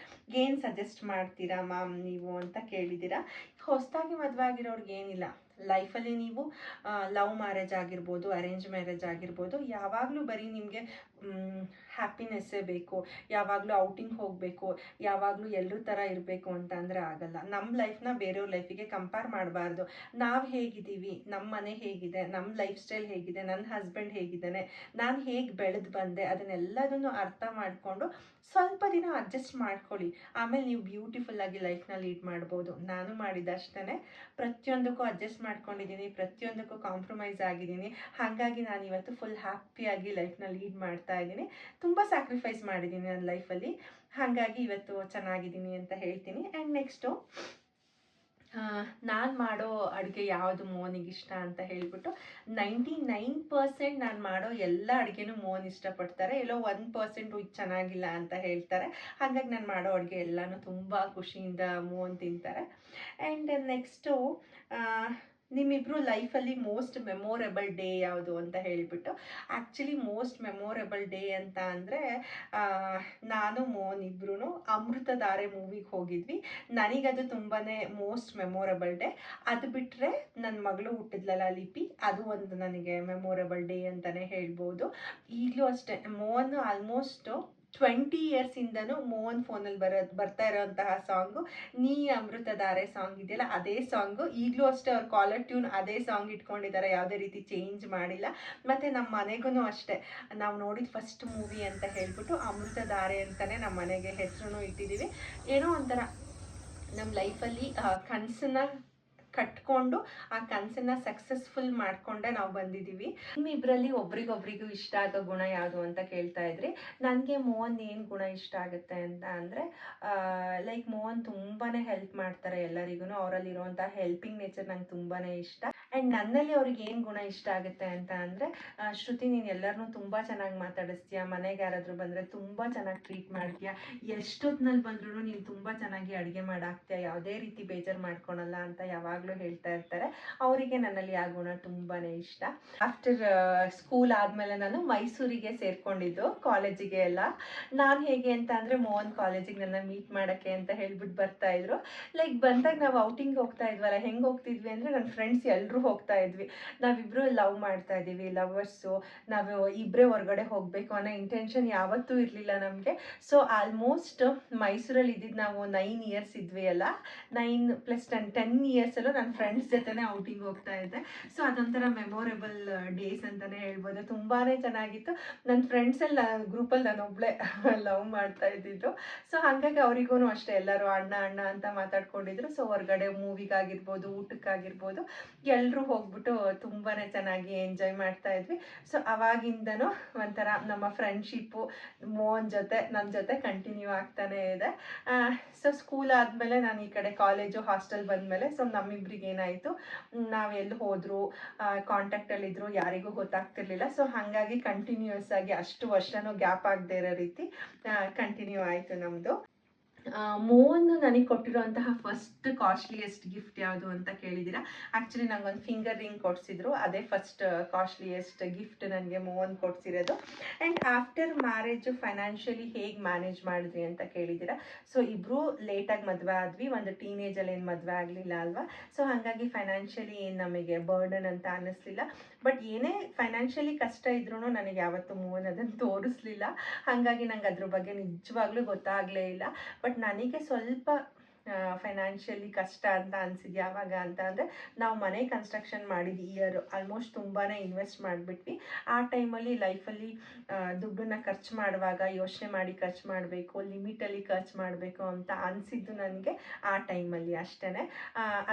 [SPEAKER 1] ಏನು ಸಜೆಸ್ಟ್ ಮಾಡ್ತೀರಾ ಮ್ಯಾಮ್ ನೀವು ಅಂತ ಕೇಳಿದ್ದೀರಾ. ಹೊಸದಾಗಿ ಮದುವೆ ಆಗಿರೋರ್ಗೆ ಏನಿಲ್ಲ, ಲೈಫಲ್ಲಿ ನೀವು ಲವ್ ಮ್ಯಾರೇಜ್ ಆಗಿರ್ಬೋದು, ಅರೇಂಜ್ ಮ್ಯಾರೇಜ್ ಆಗಿರ್ಬೋದು, ಯಾವಾಗಲೂ ಬರೀ ನಿಮಗೆ ಹ್ಯಾಪಿನೆಸ್ಸೇ ಬೇಕು, ಯಾವಾಗಲೂ ಔಟಿಂಗ್ ಹೋಗಬೇಕು, ಯಾವಾಗಲೂ ಎಲ್ಲರ ಥರ ಇರಬೇಕು ಅಂತ ಅಂದರೆ ಆಗಲ್ಲ. ನಮ್ಮ ಲೈಫ್ನ ಬೇರೆಯವ್ರ ಲೈಫಿಗೆ ಕಂಪೇರ್ ಮಾಡಬಾರ್ದು. ನಾವು ಹೇಗಿದ್ದೀವಿ, ನಮ್ಮ ಮನೆ ಹೇಗಿದೆ, ನಮ್ಮ ಲೈಫ್ ಸ್ಟೈಲ್ ಹೇಗಿದೆ, ನನ್ನ ಹಸ್ಬೆಂಡ್ ಹೇಗಿದ್ದಾನೆ, ನಾನು ಹೇಗೆ ಬೆಳೆದು ಬಂದೆ, ಅದನ್ನೆಲ್ಲದನ್ನು ಅರ್ಥ ಮಾಡಿಕೊಂಡು ಸ್ವಲ್ಪ ದಿನ ಅಡ್ಜಸ್ಟ್ ಮಾಡ್ಕೊಳ್ಳಿ. ಆಮೇಲೆ ನೀವು ಬ್ಯೂಟಿಫುಲ್ಲಾಗಿ ಲೈಫ್ನ ಲೀಡ್ ಮಾಡ್ಬೋದು. ನಾನು ಮಾಡಿದಷ್ಟೇ, ಪ್ರತಿಯೊಂದಕ್ಕೂ ಅಡ್ಜಸ್ಟ್ ಮಾಡ್ಕೊಂಡಿದ್ದೀನಿ, ಪ್ರತಿಯೊಂದಕ್ಕೂ ಕಾಂಪ್ರಮೈಸ್ ಆಗಿದ್ದೀನಿ. ಹಾಗಾಗಿ ನಾನು ಇವತ್ತು ಫುಲ್ ಹ್ಯಾಪಿಯಾಗಿ ಲೈಫ್ನ ಲೀಡ್ ಮಾಡ್ತಾ ಇದ್ದೀನಿ. ತುಂಬ ಸ್ಯಾಕ್ರಿಫೈಸ್ ಮಾಡಿದ್ದೀನಿ ನನ್ನ ಲೈಫಲ್ಲಿ, ಹಾಗಾಗಿ ಇವತ್ತು ಚೆನ್ನಾಗಿದ್ದೀನಿ ಅಂತ ಹೇಳ್ತೀನಿ. ಆ್ಯಂಡ್ ನೆಕ್ಸ್ಟು, ನಾನು ಮಾಡೋ ಅಡುಗೆ ಯಾವುದು ಮೋನಿಗೆ ಇಷ್ಟ ಅಂತ ಹೇಳಿಬಿಟ್ಟು 99% ನಾನು ಮಾಡೋ ಎಲ್ಲ ಅಡುಗೆನೂ ಮೋನ್ ಇಷ್ಟಪಡ್ತಾರೆ. ಎಲ್ಲೋ 1% ಇದು ಚೆನ್ನಾಗಿಲ್ಲ ಅಂತ ಹೇಳ್ತಾರೆ. ಹಾಗಾಗಿ ನಾನು ಮಾಡೋ ಅಡುಗೆ ಎಲ್ಲನೂ ತುಂಬ ಖುಷಿಯಿಂದ ಮೋನ್ ತಿಂತಾರೆ. ಆ್ಯಂಡ್ ನೆಕ್ಸ್ಟು, ನಿಮ್ಮಿಬ್ಬರು ಲೈಫಲ್ಲಿ ಮೋಸ್ಟ್ ಮೆಮೊರೇಬಲ್ ಡೇ ಯಾವುದು ಅಂತ ಹೇಳಿಬಿಟ್ಟು, ಆ್ಯಕ್ಚುಲಿ ಮೋಸ್ಟ್ ಮೆಮೊರೇಬಲ್ ಡೇ ಅಂತ ಅಂದರೆ ನಾನು ಮೋನ್ ಇಬ್ಬರೂ ಅಮೃತಧಾರೆ ಮೂವಿಗೆ ಹೋಗಿದ್ವಿ. ನನಗದು ತುಂಬಾ ಮೋಸ್ಟ್ ಮೆಮೊರೇಬಲ್ ಡೇ. ಅದು ಬಿಟ್ಟರೆ ನನ್ನ ಮಗಳು ಹುಟ್ಟಿದ್ಲಲ್ಲ ಲಿಪಿ, ಅದು ಒಂದು ನನಗೆ ಮೆಮೊರೇಬಲ್ ಡೇ ಅಂತಲೇ ಹೇಳ್ಬೋದು. ಈಗಲೂ ಅಷ್ಟೇ, ಮೋನ್ ಆಲ್ಮೋಸ್ಟು 20 ಇಯರ್ಸಿಂದನೂ ಮೋಹನ್ ಫೋನಲ್ಲಿ ಬರ್ತಾ ಇರೋಂತಹ ಸಾಂಗು ನೀ ಅಮೃತಧಾರೆ ಸಾಂಗ್ ಇದೆಯಲ್ಲ, ಅದೇ ಸಾಂಗು ಈಗಲೂ ಅಷ್ಟೇ. ಅವ್ರ ಕಾಲರ್ ಟ್ಯೂನ್ ಅದೇ ಸಾಂಗ್ ಇಟ್ಕೊಂಡಿದ್ದಾರೆ, ಯಾವುದೇ ರೀತಿ ಚೇಂಜ್ ಮಾಡಿಲ್ಲ. ಮತ್ತು ನಮ್ಮ ಮನೆಗೂ ಅಷ್ಟೇ, ನಾವು ನೋಡಿದ ಫಸ್ಟ್ ಮೂವಿ ಅಂತ ಹೇಳ್ಬಿಟ್ಟು ಅಮೃತಧಾರೆ ಅಂತಲೇ ನಮ್ಮ ಮನೆಗೆ ಹೆಸರು ಇಟ್ಟಿದ್ದೀವಿ. ಏನೋ ಒಂಥರ ನಮ್ಮ ಲೈಫಲ್ಲಿ ಕನಸನ್ನ ಕಟ್ಕೊಂಡು ಆ ಕನಸನ್ನ ಸಕ್ಸಸ್ಫುಲ್ ಮಾಡಿಕೊಂಡೆ ನಾವು ಬಂದಿದ್ದೀವಿ. ನಿಮ್ಮಿಬ್ಬರಲ್ಲಿ ಒಬ್ರಿಗೊಬ್ರಿಗೂ ಇಷ್ಟ ಆಗೋ ಗುಣ ಯಾವುದು ಅಂತ ಕೇಳ್ತಾ ಇದ್ರಿ. ನನಗೆ ಮೋಹನ್ ಏನು ಗುಣ ಇಷ್ಟ ಆಗುತ್ತೆ ಅಂತ ಅಂದರೆ, ಲೈಕ್ ಮೋಹನ್ ತುಂಬಾ ಹೆಲ್ಪ್ ಮಾಡ್ತಾರೆ ಎಲ್ಲರಿಗೂ. ಅವರಲ್ಲಿರುವಂಥ ಹೆಲ್ಪಿಂಗ್ ನೇಚರ್ ನಂಗೆ ತುಂಬಾ ಇಷ್ಟ. ಆ್ಯಂಡ್ ನನ್ನಲ್ಲಿ ಅವ್ರಿಗೆ ಏನು ಗುಣ ಇಷ್ಟ ಆಗುತ್ತೆ ಅಂತ ಅಂದರೆ, ಶ್ರುತಿ ನೀನು ಎಲ್ಲರನ್ನೂ ತುಂಬ ಚೆನ್ನಾಗಿ ಮಾತಾಡಿಸ್ತೀಯ, ಮನೆಗೆ ಯಾರಾದರೂ ಬಂದರೆ ತುಂಬ ಚೆನ್ನಾಗಿ ಟ್ರೀಟ್ ಮಾಡ್ತೀಯ, ಎಷ್ಟೊತ್ತಿನಲ್ಲಿ ಬಂದ್ರೂ ನೀನು ತುಂಬ ಚೆನ್ನಾಗಿ ಅಡುಗೆ ಮಾಡಾಕ್ತೀಯ, ಯಾವುದೇ ರೀತಿ ಬೇಜಾರು ಮಾಡ್ಕೊಳಲ್ಲ ಅಂತ ಯಾವಾಗಲೂ ಹೇಳ್ತಾ ಇರ್ತಾರೆ. ಅವರಿಗೆ ನನ್ನಲ್ಲಿ ಆ ಗುಣ ತುಂಬಾ ಇಷ್ಟ. ಆಫ್ಟರ್ ಸ್ಕೂಲ್ ಆದಮೇಲೆ ನಾನು ಮೈಸೂರಿಗೆ ಸೇರಿಕೊಂಡಿದ್ದು ಕಾಲೇಜಿಗೆ ಎಲ್ಲ. ನಾನು ಹೇಗೆ ಅಂತ ಅಂದರೆ, ಮೋಹನ್ ಕಾಲೇಜಿಗೆ ನನ್ನ ಮೀಟ್ ಮಾಡೋಕ್ಕೆ ಅಂತ ಹೇಳ್ಬಿಟ್ಟು ಬರ್ತಾಯಿದ್ರು. ಲೈಕ್ ಬಂದಾಗ ನಾವು ಔಟಿಂಗ್ ಹೋಗ್ತಾ ಇದ್ವಲ್ಲ, ಹೆಂಗೆ ಹೋಗ್ತಿದ್ವಿ ಅಂದರೆ ನನ್ನ ಫ್ರೆಂಡ್ಸ್ ಎಲ್ಲರೂ ಹೋಗ್ತಾ ಇದ್ವಿ. ನಾವಿಬ್ಬರು ಲವ್ ಮಾಡ್ತಾ ಇದ್ದೀವಿ, ಲವರ್ಸು, ನಾವು ಇಬ್ಬರೇ ಹೊರಗಡೆ ಹೋಗಬೇಕು ಅನ್ನೋ ಇಂಟೆನ್ಷನ್ ಯಾವತ್ತೂ ಇರಲಿಲ್ಲ ನಮಗೆ. ಸೊ ಆಲ್ಮೋಸ್ಟ್ ಮೈಸೂರಲ್ಲಿ ಇದ್ದಿದ್ದು ನಾವು 9 ಇಯರ್ಸ್ ಇದ್ವಿ ಅಲ್ಲ, 9 + 10 ಇಯರ್ಸಲ್ಲೂ ನನ್ನ ಫ್ರೆಂಡ್ಸ್ ಜೊತೆನೇ ಔಟಿಂಗ್ ಹೋಗ್ತಾ ಇದ್ದೆ. ಸೊ ಅದೊಂಥರ ಮೆಮೊರೇಬಲ್ ಡೇಸ್ ಅಂತಲೇ ಹೇಳ್ಬೋದು. ತುಂಬಾ ಚೆನ್ನಾಗಿತ್ತು. ನನ್ನ ಫ್ರೆಂಡ್ಸೆಲ್ಲ ಗ್ರೂಪಲ್ಲಿ ನಾನು ಒಬ್ಬಳೇ ಲವ್ ಮಾಡ್ತಾ ಇದ್ದಿದ್ದು. ಸೊ ಹಾಗಾಗಿ ಅವರಿಗೂ ಅಷ್ಟೇ, ಎಲ್ಲರೂ ಅಣ್ಣ ಅಣ್ಣ ಅಂತ ಮಾತಾಡ್ಕೊಂಡಿದ್ರು. ಸೊ ಹೊರಗಡೆ ಮೂವಿಗಾಗಿರ್ಬೋದು, ಊಟಕ್ಕಾಗಿರ್ಬೋದು, ಎಲ್ಲರೂ ಹೋಗ್ಬಿಟ್ಟು ತುಂಬಾ ಚೆನ್ನಾಗಿ ಎಂಜಾಯ್ ಮಾಡ್ತಾ ಇದ್ವಿ. ಸೊ ಅವಾಗಿಂದನೂ ಒಂಥರ ನಮ್ಮ ಫ್ರೆಂಡ್ಶಿಪ್ಪು ಮೋಹನ್ ಜೊತೆ ನನ್ನ ಜೊತೆ ಕಂಟಿನ್ಯೂ ಆಗ್ತಾನೇ ಇದೆ. ಸೊ ಸ್ಕೂಲ್ ಆದಮೇಲೆ ನಾನು ಈ ಕಡೆ ಕಾಲೇಜು ಹಾಸ್ಟೆಲ್ ಬಂದಮೇಲೆ, ಸೊ ನಮ್ಮಿಬ್ರಿಗೆ ಏನಾಯಿತು, ನಾವೆಲ್ಲಿ ಹೋದರೂ ಕಾಂಟ್ಯಾಕ್ಟಲ್ಲಿದ್ದರು, ಯಾರಿಗೂ ಗೊತ್ತಾಗ್ತಿರ್ಲಿಲ್ಲ. ಸೊ ಹಾಗಾಗಿ ಕಂಟಿನ್ಯೂಯಸ್ ಆಗಿ ಅಷ್ಟು ವರ್ಷನೂ ಗ್ಯಾಪ್ ಆಗದೆ ಇರೋ ರೀತಿ ಕಂಟಿನ್ಯೂ ಆಯಿತು ನಮ್ಮದು. ಮೋಹನ್ ನನಗೆ ಕೊಟ್ಟಿರುವಂತಹ ಫಸ್ಟ್ ಕಾಸ್ಟ್ಲಿಯೆಸ್ಟ್ ಗಿಫ್ಟ್ ಯಾವುದು ಅಂತ ಕೇಳಿದ್ದೀರಾ. ಆ್ಯಕ್ಚುಲಿ ನಂಗೊಂದು ಫಿಂಗರ್ ರಿಂಗ್ ಕೊಡಿಸಿದ್ರು, ಅದೇ ಫಸ್ಟ್ ಕಾಸ್ಟ್ಲಿಯೆಸ್ಟ್ ಗಿಫ್ಟ್ ನನಗೆ ಮೋಹನ್ ಕೊಡಿಸಿರೋದು. ಆ್ಯಂಡ್ ಆಫ್ಟರ್ ಮ್ಯಾರೇಜು ಫೈನಾನ್ಷಿಯಲಿ ಹೇಗೆ ಮ್ಯಾನೇಜ್ ಮಾಡಿದ್ವಿ ಅಂತ ಕೇಳಿದ್ದೀರಾ. ಸೊ ಇಬ್ಬರು ಲೇಟಾಗಿ ಮದುವೆ ಆದ್ವಿ, ಒಂದು ಟೀನೇಜಲ್ಲಿ ಏನು ಮದುವೆ ಆಗಲಿಲ್ಲ ಅಲ್ವಾ. ಸೊ ಹಾಗಾಗಿ ಫೈನಾನ್ಷಿಯಲಿ ಏನು ನಮಗೆ ಬರ್ಡನ್ ಅಂತ ಅನ್ನಿಸ್ಲಿಲ್ಲ. ಬಟ್ ಏನೇ ಫೈನಾನ್ಷಿಯಲಿ ಕಷ್ಟ ಇದ್ರೂ ನನಗೆ ಯಾವತ್ತೂ ಮೋಹನ್ ಅದನ್ನು ತೋರಿಸ್ಲಿಲ್ಲ. ಹಾಗಾಗಿ ನಂಗೆ ಅದ್ರ ಬಗ್ಗೆ ನಿಜವಾಗ್ಲೂ ಗೊತ್ತಾಗಲೇ ಇಲ್ಲ. ಬಟ್ ನನಗೆ ಸ್ವಲ್ಪ ಫೈನಾನ್ಷಿಯಲಿ ಕಷ್ಟ ಅಂತ ಅನಿಸಿದ್ದು ಯಾವಾಗ ಅಂತ ಅಂದರೆ, ನಾವು ಮನೆ ಕನ್ಸ್ಟ್ರಕ್ಷನ್ ಮಾಡಿದ ಇಯರ್ ಆಲ್ಮೋಸ್ಟ್ ತುಂಬಾ ಇನ್ವೆಸ್ಟ್ ಮಾಡಿಬಿಟ್ವಿ. ಆ ಟೈಮಲ್ಲಿ ಲೈಫಲ್ಲಿ ದುಡ್ಡನ್ನ ಖರ್ಚು ಮಾಡುವಾಗ ಯೋಚನೆ ಮಾಡಿ ಖರ್ಚು ಮಾಡಬೇಕು, ಲಿಮಿಟಲ್ಲಿ ಖರ್ಚು ಮಾಡಬೇಕು ಅಂತ ಅನಿಸಿದ್ದು ನನಗೆ ಆ ಟೈಮಲ್ಲಿ ಅಷ್ಟೇ.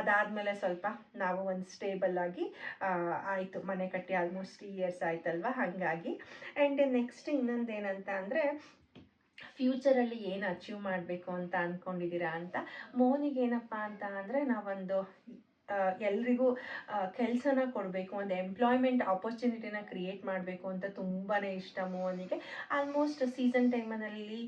[SPEAKER 1] ಅದಾದಮೇಲೆ ಸ್ವಲ್ಪ ನಾವು ಒಂದು ಸ್ಟೇಬಲ್ ಆಗಿ ಆಯಿತು, ಮನೆ ಕಟ್ಟಿ ಆಲ್ಮೋಸ್ಟ್ 3 ಇಯರ್ಸ್ ಆಯ್ತಲ್ವ. ಹಾಗಾಗಿ ಆ್ಯಂಡ್ ನೆಕ್ಸ್ಟ್ ಇನ್ನೊಂದೇನಂತ ಅಂದರೆ, ಫ್ಯೂಚರಲ್ಲಿ ಏನು ಅಚೀವ್ ಮಾಡಬೇಕು ಅಂತ ಅಂದ್ಕೊಂಡಿದ್ದೀರಾ ಅಂತ. ಮೋನಿಗೆ ಏನಪ್ಪ ಅಂತ ಅಂದರೆ, ನಾವೊಂದು ಎಲ್ರಿಗೂ ಕೆಲಸನ ಕೊಡಬೇಕು, ಒಂದು ಎಂಪ್ಲಾಯ್ಮೆಂಟ್ ಆಪರ್ಚುನಿಟಿನ ಕ್ರಿಯೇಟ್ ಮಾಡಬೇಕು ಅಂತ ತುಂಬಾ ಇಷ್ಟ ಮೋಹನಿಗೆ. ಆಲ್ಮೋಸ್ಟ್ ಸೀಸನ್ ಟೈಮಲ್ಲಿ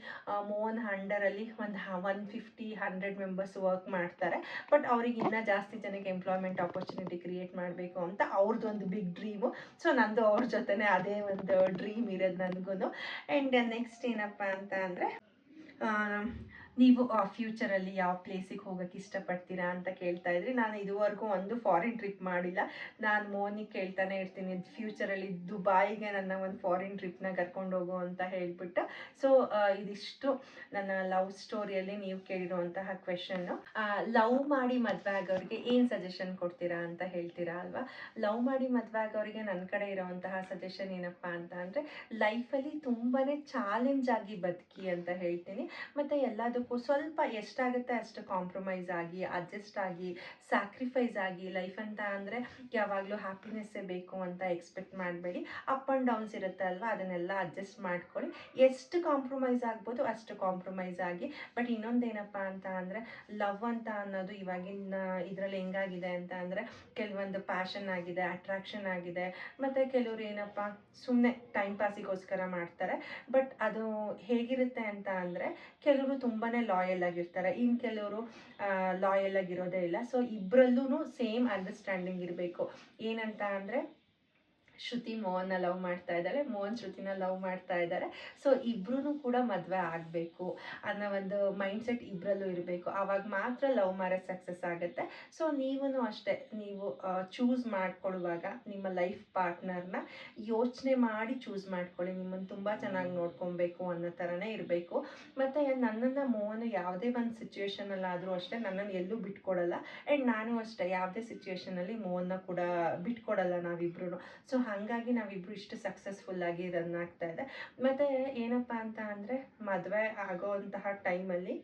[SPEAKER 1] ಮೋಹನ್ ಅಂಡರಲ್ಲಿ ಒಂದು 150-100 ಮೆಂಬರ್ಸ್ ವರ್ಕ್ ಮಾಡ್ತಾರೆ. ಬಟ್ ಅವ್ರಿಗೆ ಇನ್ನೂ ಜಾಸ್ತಿ ಜನಕ್ಕೆ ಎಂಪ್ಲಾಯ್ಮೆಂಟ್ ಆಪರ್ಚುನಿಟಿ ಕ್ರಿಯೇಟ್ ಮಾಡಬೇಕು ಅಂತ ಅವ್ರದ್ದೊಂದು ಬಿಗ್ ಡ್ರೀಮು. ಸೊ ನಂದು ಅವ್ರ ಜೊತೆನೇ ಅದೇ ಒಂದು ಡ್ರೀಮ್ ಇರೋದು ನನಗೂ. ಆ್ಯಂಡ್ ನೆಕ್ಸ್ಟ್ ಏನಪ್ಪ ಅಂತ ಅಂದರೆ, ನೀವು ಫ್ಯೂಚರಲ್ಲಿ ಯಾವ ಪ್ಲೇಸಿಗೆ ಹೋಗೋಕ್ಕೆ ಇಷ್ಟಪಡ್ತೀರಾ ಅಂತ ಕೇಳ್ತಾ ಇದ್ರಿ. ನಾನು ಇದುವರೆಗೂ ಒಂದು ಫಾರಿನ್ ಟ್ರಿಪ್ ಮಾಡಿಲ್ಲ. ನಾನು ಮೋನಿಗೆ ಕೇಳ್ತಾನೆ ಇರ್ತೀನಿ, ಫ್ಯೂಚರಲ್ಲಿ ದುಬಾಯಿಗೆ ನನ್ನ ಒಂದು ಫಾರಿನ್ ಟ್ರಿಪ್ನ ಕರ್ಕೊಂಡು ಹೋಗು ಅಂತ ಹೇಳ್ಬಿಟ್ಟು. ಸೊ ಇದಿಷ್ಟು ನನ್ನ ಲವ್ ಸ್ಟೋರಿಯಲ್ಲಿ ನೀವು ಕೇಳಿರುವಂತಹ ಕ್ವೆಶನ್ನು. ಲವ್ ಮಾಡಿ ಮದುವೆ ಆಗೋರಿಗೆ ಏನು ಸಜೆಷನ್ ಕೊಡ್ತೀರಾ ಅಂತ ಹೇಳ್ತೀರಾ ಅಲ್ವಾ. ಲವ್ ಮಾಡಿ ಮದುವೆ ಆಗೋರಿಗೆ ನನ್ನ ಕಡೆ ಇರೋವಂತಹ ಸಜೆಷನ್ ಏನಪ್ಪ ಅಂತ ಅಂದರೆ, ಲೈಫಲ್ಲಿ ತುಂಬಾ ಚಾಲೆಂಜ್ ಆಗಿ ಬದುಕಿ ಅಂತ ಹೇಳ್ತೀನಿ. ಮತ್ತು ಎಲ್ಲದಕ್ಕೂ ಸ್ವಲ್ಪ ಎಷ್ಟಾಗುತ್ತೆ ಅಷ್ಟು ಕಾಂಪ್ರಮೈಸ್ ಆಗಿ, ಅಡ್ಜಸ್ಟ್ ಆಗಿ, ಸ್ಯಾಕ್ರಿಫೈಸ್ ಆಗಿ. ಲೈಫ್ ಅಂತ ಅಂದರೆ ಯಾವಾಗಲೂ ಹ್ಯಾಪಿನೆಸ್ಸೇ ಬೇಕು ಅಂತ ಎಕ್ಸ್ಪೆಕ್ಟ್ ಮಾಡಬೇಡಿ. ಅಪ್ ಆ್ಯಂಡ್ ಡೌನ್ಸ್ ಇರುತ್ತೆ ಅಲ್ವಾ, ಅದನ್ನೆಲ್ಲ ಅಡ್ಜಸ್ಟ್ ಮಾಡ್ಕೊಳ್ಳಿ. ಎಷ್ಟು ಕಾಂಪ್ರಮೈಸ್ ಆಗ್ಬೋದು ಅಷ್ಟು ಕಾಂಪ್ರಮೈಸ್ ಆಗಿ. ಬಟ್ ಇನ್ನೊಂದೇನಪ್ಪ ಅಂತ ಅಂದರೆ, ಲವ್ ಅಂತ ಅನ್ನೋದು ಇವಾಗಿನ ಇದರಲ್ಲಿ ಹೆಂಗಾಗಿದೆ ಅಂತ ಅಂದರೆ, ಕೆಲವೊಂದು ಪ್ಯಾಷನ್ ಆಗಿದೆ, ಅಟ್ರಾಕ್ಷನ್ ಆಗಿದೆ. ಮತ್ತು ಕೆಲವರು ಏನಪ್ಪ ಸುಮ್ಮನೆ ಟೈಮ್ ಪಾಸಿಗೋಸ್ಕರ ಮಾಡ್ತಾರೆ. ಬಟ್ ಅದು ಹೇಗಿರುತ್ತೆ ಅಂತ ಅಂದರೆ, ಕೆಲವರು ತುಂಬಾ ಲಾಯಲ್ ಆಗಿರ್ತಾರೆ, ಇನ್ನು ಕೆಲವರು ಲಾಯಲ್ ಆಗಿರೋದೇ ಇಲ್ಲ. ಸೊ ಇಬ್ಬರಲ್ಲೂ ಸೇಮ್ ಅಂಡರ್ಸ್ಟ್ಯಾಂಡಿಂಗ್ ಇರಬೇಕು. ಏನಂತ ಅಂದರೆ, ಶ್ರುತಿ ಮೋಹನ್ನ ಲವ್ ಮಾಡ್ತಾ ಇದ್ದಾಳೆ, ಮೋಹನ್ ಶ್ರುತಿನ ಲವ್ ಮಾಡ್ತಾ ಇದ್ದಾರೆ. ಸೊ ಇಬ್ಬರೂ ಕೂಡ ಮದುವೆ ಆಗಬೇಕು ಅನ್ನೋ ಒಂದು ಮೈಂಡ್ಸೆಟ್ ಇಬ್ಬರಲ್ಲೂ ಇರಬೇಕು. ಆವಾಗ ಮಾತ್ರ ಲವ್ ಮ್ಯಾರೇಜ್ ಸಕ್ಸಸ್ ಆಗುತ್ತೆ. ಸೊ ನೀವೂ ಅಷ್ಟೇ, ನೀವು ಚೂಸ್ ಮಾಡ್ಕೊಳ್ಳುವಾಗ ನಿಮ್ಮ ಲೈಫ್ ಪಾರ್ಟ್ನರ್ನ ಯೋಚನೆ ಮಾಡಿ ಚೂಸ್ ಮಾಡ್ಕೊಳ್ಳಿ. ನಿಮ್ಮನ್ನು ತುಂಬ ಚೆನ್ನಾಗಿ ನೋಡ್ಕೊಬೇಕು ಅನ್ನೋ ಥರನೇ ಇರಬೇಕು. ಮತ್ತು ನನ್ನನ್ನು ಮೋಹನ್ ಯಾವುದೇ ಒಂದು ಸಿಚುವೇಶನಲ್ಲಾದರೂ ಅಷ್ಟೇ ನನ್ನನ್ನು ಎಲ್ಲೂ ಬಿಟ್ಕೊಡಲ್ಲ. ಆ್ಯಂಡ್ ನಾನು ಅಷ್ಟೇ ಯಾವುದೇ ಸಿಚುವೇಶನಲ್ಲಿ ಮೋಹನ್ನ ಕೂಡ ಬಿಟ್ಕೊಡಲ್ಲ ನಾವಿಬ್ರು. ಸೊ ಹಾಗಾಗಿ ನಾವಿಬ್ಬರು ಇಷ್ಟು ಸಕ್ಸಸ್ಫುಲ್ಲಾಗಿ ರನ್ ಆಗ್ತಾ ಇದೆ. ಮತ್ತು ಏನಪ್ಪ ಅಂತ ಅಂದರೆ, ಮದುವೆ ಆಗೋವಂತಹ ಟೈಮಲ್ಲಿ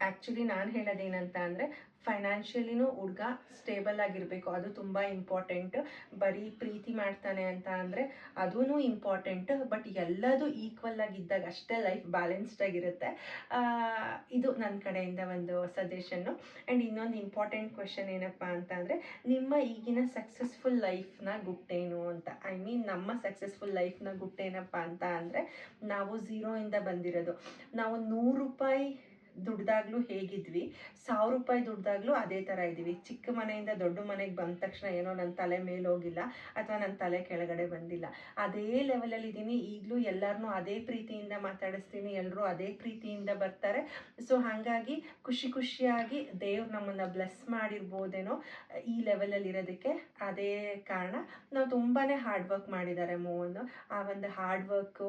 [SPEAKER 1] ಆ್ಯಕ್ಚುಲಿ ನಾನು ಹೇಳೋದೇನಂತ ಅಂದರೆ, ಫೈನಾನ್ಷಿಯಲಿನೂ ಹುಡುಗ ಸ್ಟೇಬಲ್ ಆಗಿರಬೇಕು, ಅದು ತುಂಬ ಇಂಪಾರ್ಟೆಂಟ್. ಬರೀ ಪ್ರೀತಿ ಮಾಡ್ತಾನೆ ಅಂತ ಅಂದರೆ ಅದೂ ಇಂಪಾರ್ಟೆಂಟ್. ಬಟ್ ಎಲ್ಲದೂ ಈಕ್ವಲ್ ಆಗಿದ್ದಾಗ ಅಷ್ಟೇ ಲೈಫ್ ಬ್ಯಾಲೆನ್ಸ್ಡ್ ಆಗಿರುತ್ತೆ. ಇದು ನನ್ನ ಕಡೆಯಿಂದ ಒಂದು ಸಜೆಷನ್ನು. ಆ್ಯಂಡ್ ಇನ್ನೊಂದು ಇಂಪಾರ್ಟೆಂಟ್ ಕ್ವೆಶನ್ ಏನಪ್ಪ ಅಂತ ಅಂದರೆ, ನಿಮ್ಮ ಈಗಿನ ಸಕ್ಸಸ್ಫುಲ್ ಲೈಫ್ನ ಗುಟ್ಟೇನು ಅಂತ. ಐ ಮೀನ್ ನಮ್ಮ ಸಕ್ಸಸ್ಫುಲ್ ಲೈಫ್ನ ಗುಟ್ಟೇನಪ್ಪ ಅಂತ ಅಂದರೆ, ನಾವು ಝೀರೋಯಿಂದ ಬಂದಿರೋದು. ನಾವು 100 ರೂಪಾಯಿ ದುಡ್ದಾಗ್ಲೂ ಹೇಗಿದ್ವಿ, 1000 ರೂಪಾಯಿ ದುಡ್ದಾಗ್ಲೂ ಅದೇ ಥರ ಇದ್ದೀವಿ. ಚಿಕ್ಕ ಮನೆಯಿಂದ ದೊಡ್ಡ ಮನೆಗೆ ಬಂದ ತಕ್ಷಣ ಏನೋ ನನ್ನ ತಲೆ ಮೇಲೆ ಹೋಗಿಲ್ಲ ಅಥವಾ ನನ್ನ ತಲೆ ಕೆಳಗಡೆ ಬಂದಿಲ್ಲ, ಅದೇ ಲೆವೆಲಲ್ಲಿ ಇದ್ದೀನಿ. ಈಗಲೂ ಎಲ್ಲರನ್ನೂ ಅದೇ ಪ್ರೀತಿಯಿಂದ ಮಾತಾಡಿಸ್ತೀನಿ, ಎಲ್ಲರೂ ಅದೇ ಪ್ರೀತಿಯಿಂದ ಬರ್ತಾರೆ. ಸೊ ಹಾಗಾಗಿ ಖುಷಿಯಾಗಿ ದೇವ್ರು ನಮ್ಮನ್ನು ಬ್ಲೆಸ್ ಮಾಡಿರ್ಬೋದೇನೋ ಈ ಲೆವೆಲಲ್ಲಿ ಇರೋದಕ್ಕೆ. ಅದೇ ಕಾರಣ. ನಾವು ತುಂಬಾ ಹಾರ್ಡ್ ವರ್ಕ್ ಮಾಡಿದ್ದಾರೆ ಮೋಹನ್. ಆ ಒಂದು ಹಾರ್ಡ್ ವರ್ಕು,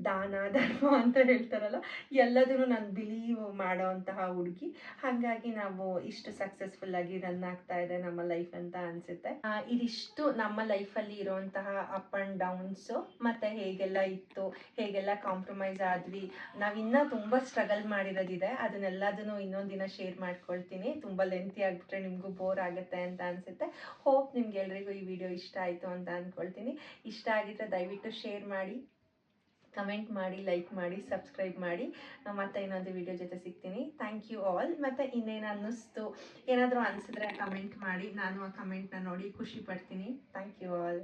[SPEAKER 1] ದಾನ ಧರ್ಮ ಅಂತ ಹೇಳ್ತಾರಲ್ಲ, ಎಲ್ಲದನ್ನು ನಾನು ಬಿಲೀವ್ ಮಾಡೋವಂತಹ ಹುಡುಗಿ. ಹಾಗಾಗಿ ನಾವು ಇಷ್ಟು ಸಕ್ಸಸ್ಫುಲ್ಲಾಗಿ ರನ್ ಆಗ್ತಾ ಇದೆ ನಮ್ಮ ಲೈಫ್ ಅಂತ ಅನಿಸುತ್ತೆ. ಇದಿಷ್ಟು ನಮ್ಮ ಲೈಫಲ್ಲಿ ಇರೋವಂತಹ ಅಪ್ ಆ್ಯಂಡ್ ಡೌನ್ಸು, ಮತ್ತು ಹೇಗೆಲ್ಲ ಇತ್ತು, ಹೇಗೆಲ್ಲ ಕಾಂಪ್ರಮೈಸ್ ಆದ್ವಿ. ನಾವಿನ್ನೂ ತುಂಬ ಸ್ಟ್ರಗಲ್ ಮಾಡಿರೋದಿದೆ, ಅದನ್ನೆಲ್ಲದನ್ನು ಇನ್ನೊಂದು ದಿನ ಶೇರ್ ಮಾಡ್ಕೊಳ್ತೀನಿ. ತುಂಬ ಲೆಂತಿ ಆಗಿಬಿಟ್ರೆ ನಿಮಗೂ ಬೋರ್ ಆಗುತ್ತೆ ಅಂತ ಅನಿಸುತ್ತೆ. ಹೋಪ್ ನಿಮ್ಗೆಲ್ರಿಗೂ ಈ ವಿಡಿಯೋ ಇಷ್ಟ ಆಯಿತು ಅಂತ ಅಂದ್ಕೊಳ್ತೀನಿ. ಇಷ್ಟ ಆಗಿದ್ರೆ ದಯವಿಟ್ಟು ಶೇರ್ ಮಾಡಿ, ಕಮೆಂಟ್ ಮಾಡಿ, ಲೈಕ್ ಮಾಡಿ, ಸಬ್ಸ್ಕ್ರೈಬ್ ಮಾಡಿ. ಮತ್ತೆ ಇನ್ನೊಂದು ವಿಡಿಯೋ ಜೊತೆ ಸಿಗ್ತೀನಿ. Thank you all. ಮತ್ತು ಇನ್ನೇನು ಅನ್ನಿಸ್ತು, ಏನಾದರೂ ಅನಿಸಿದ್ರೆ ಕಮೆಂಟ್ ಮಾಡಿ, ನಾನು ಆ ಕಮೆಂಟ್ನ ನೋಡಿ ಖುಷಿ ಪಡ್ತೀನಿ. Thank you all.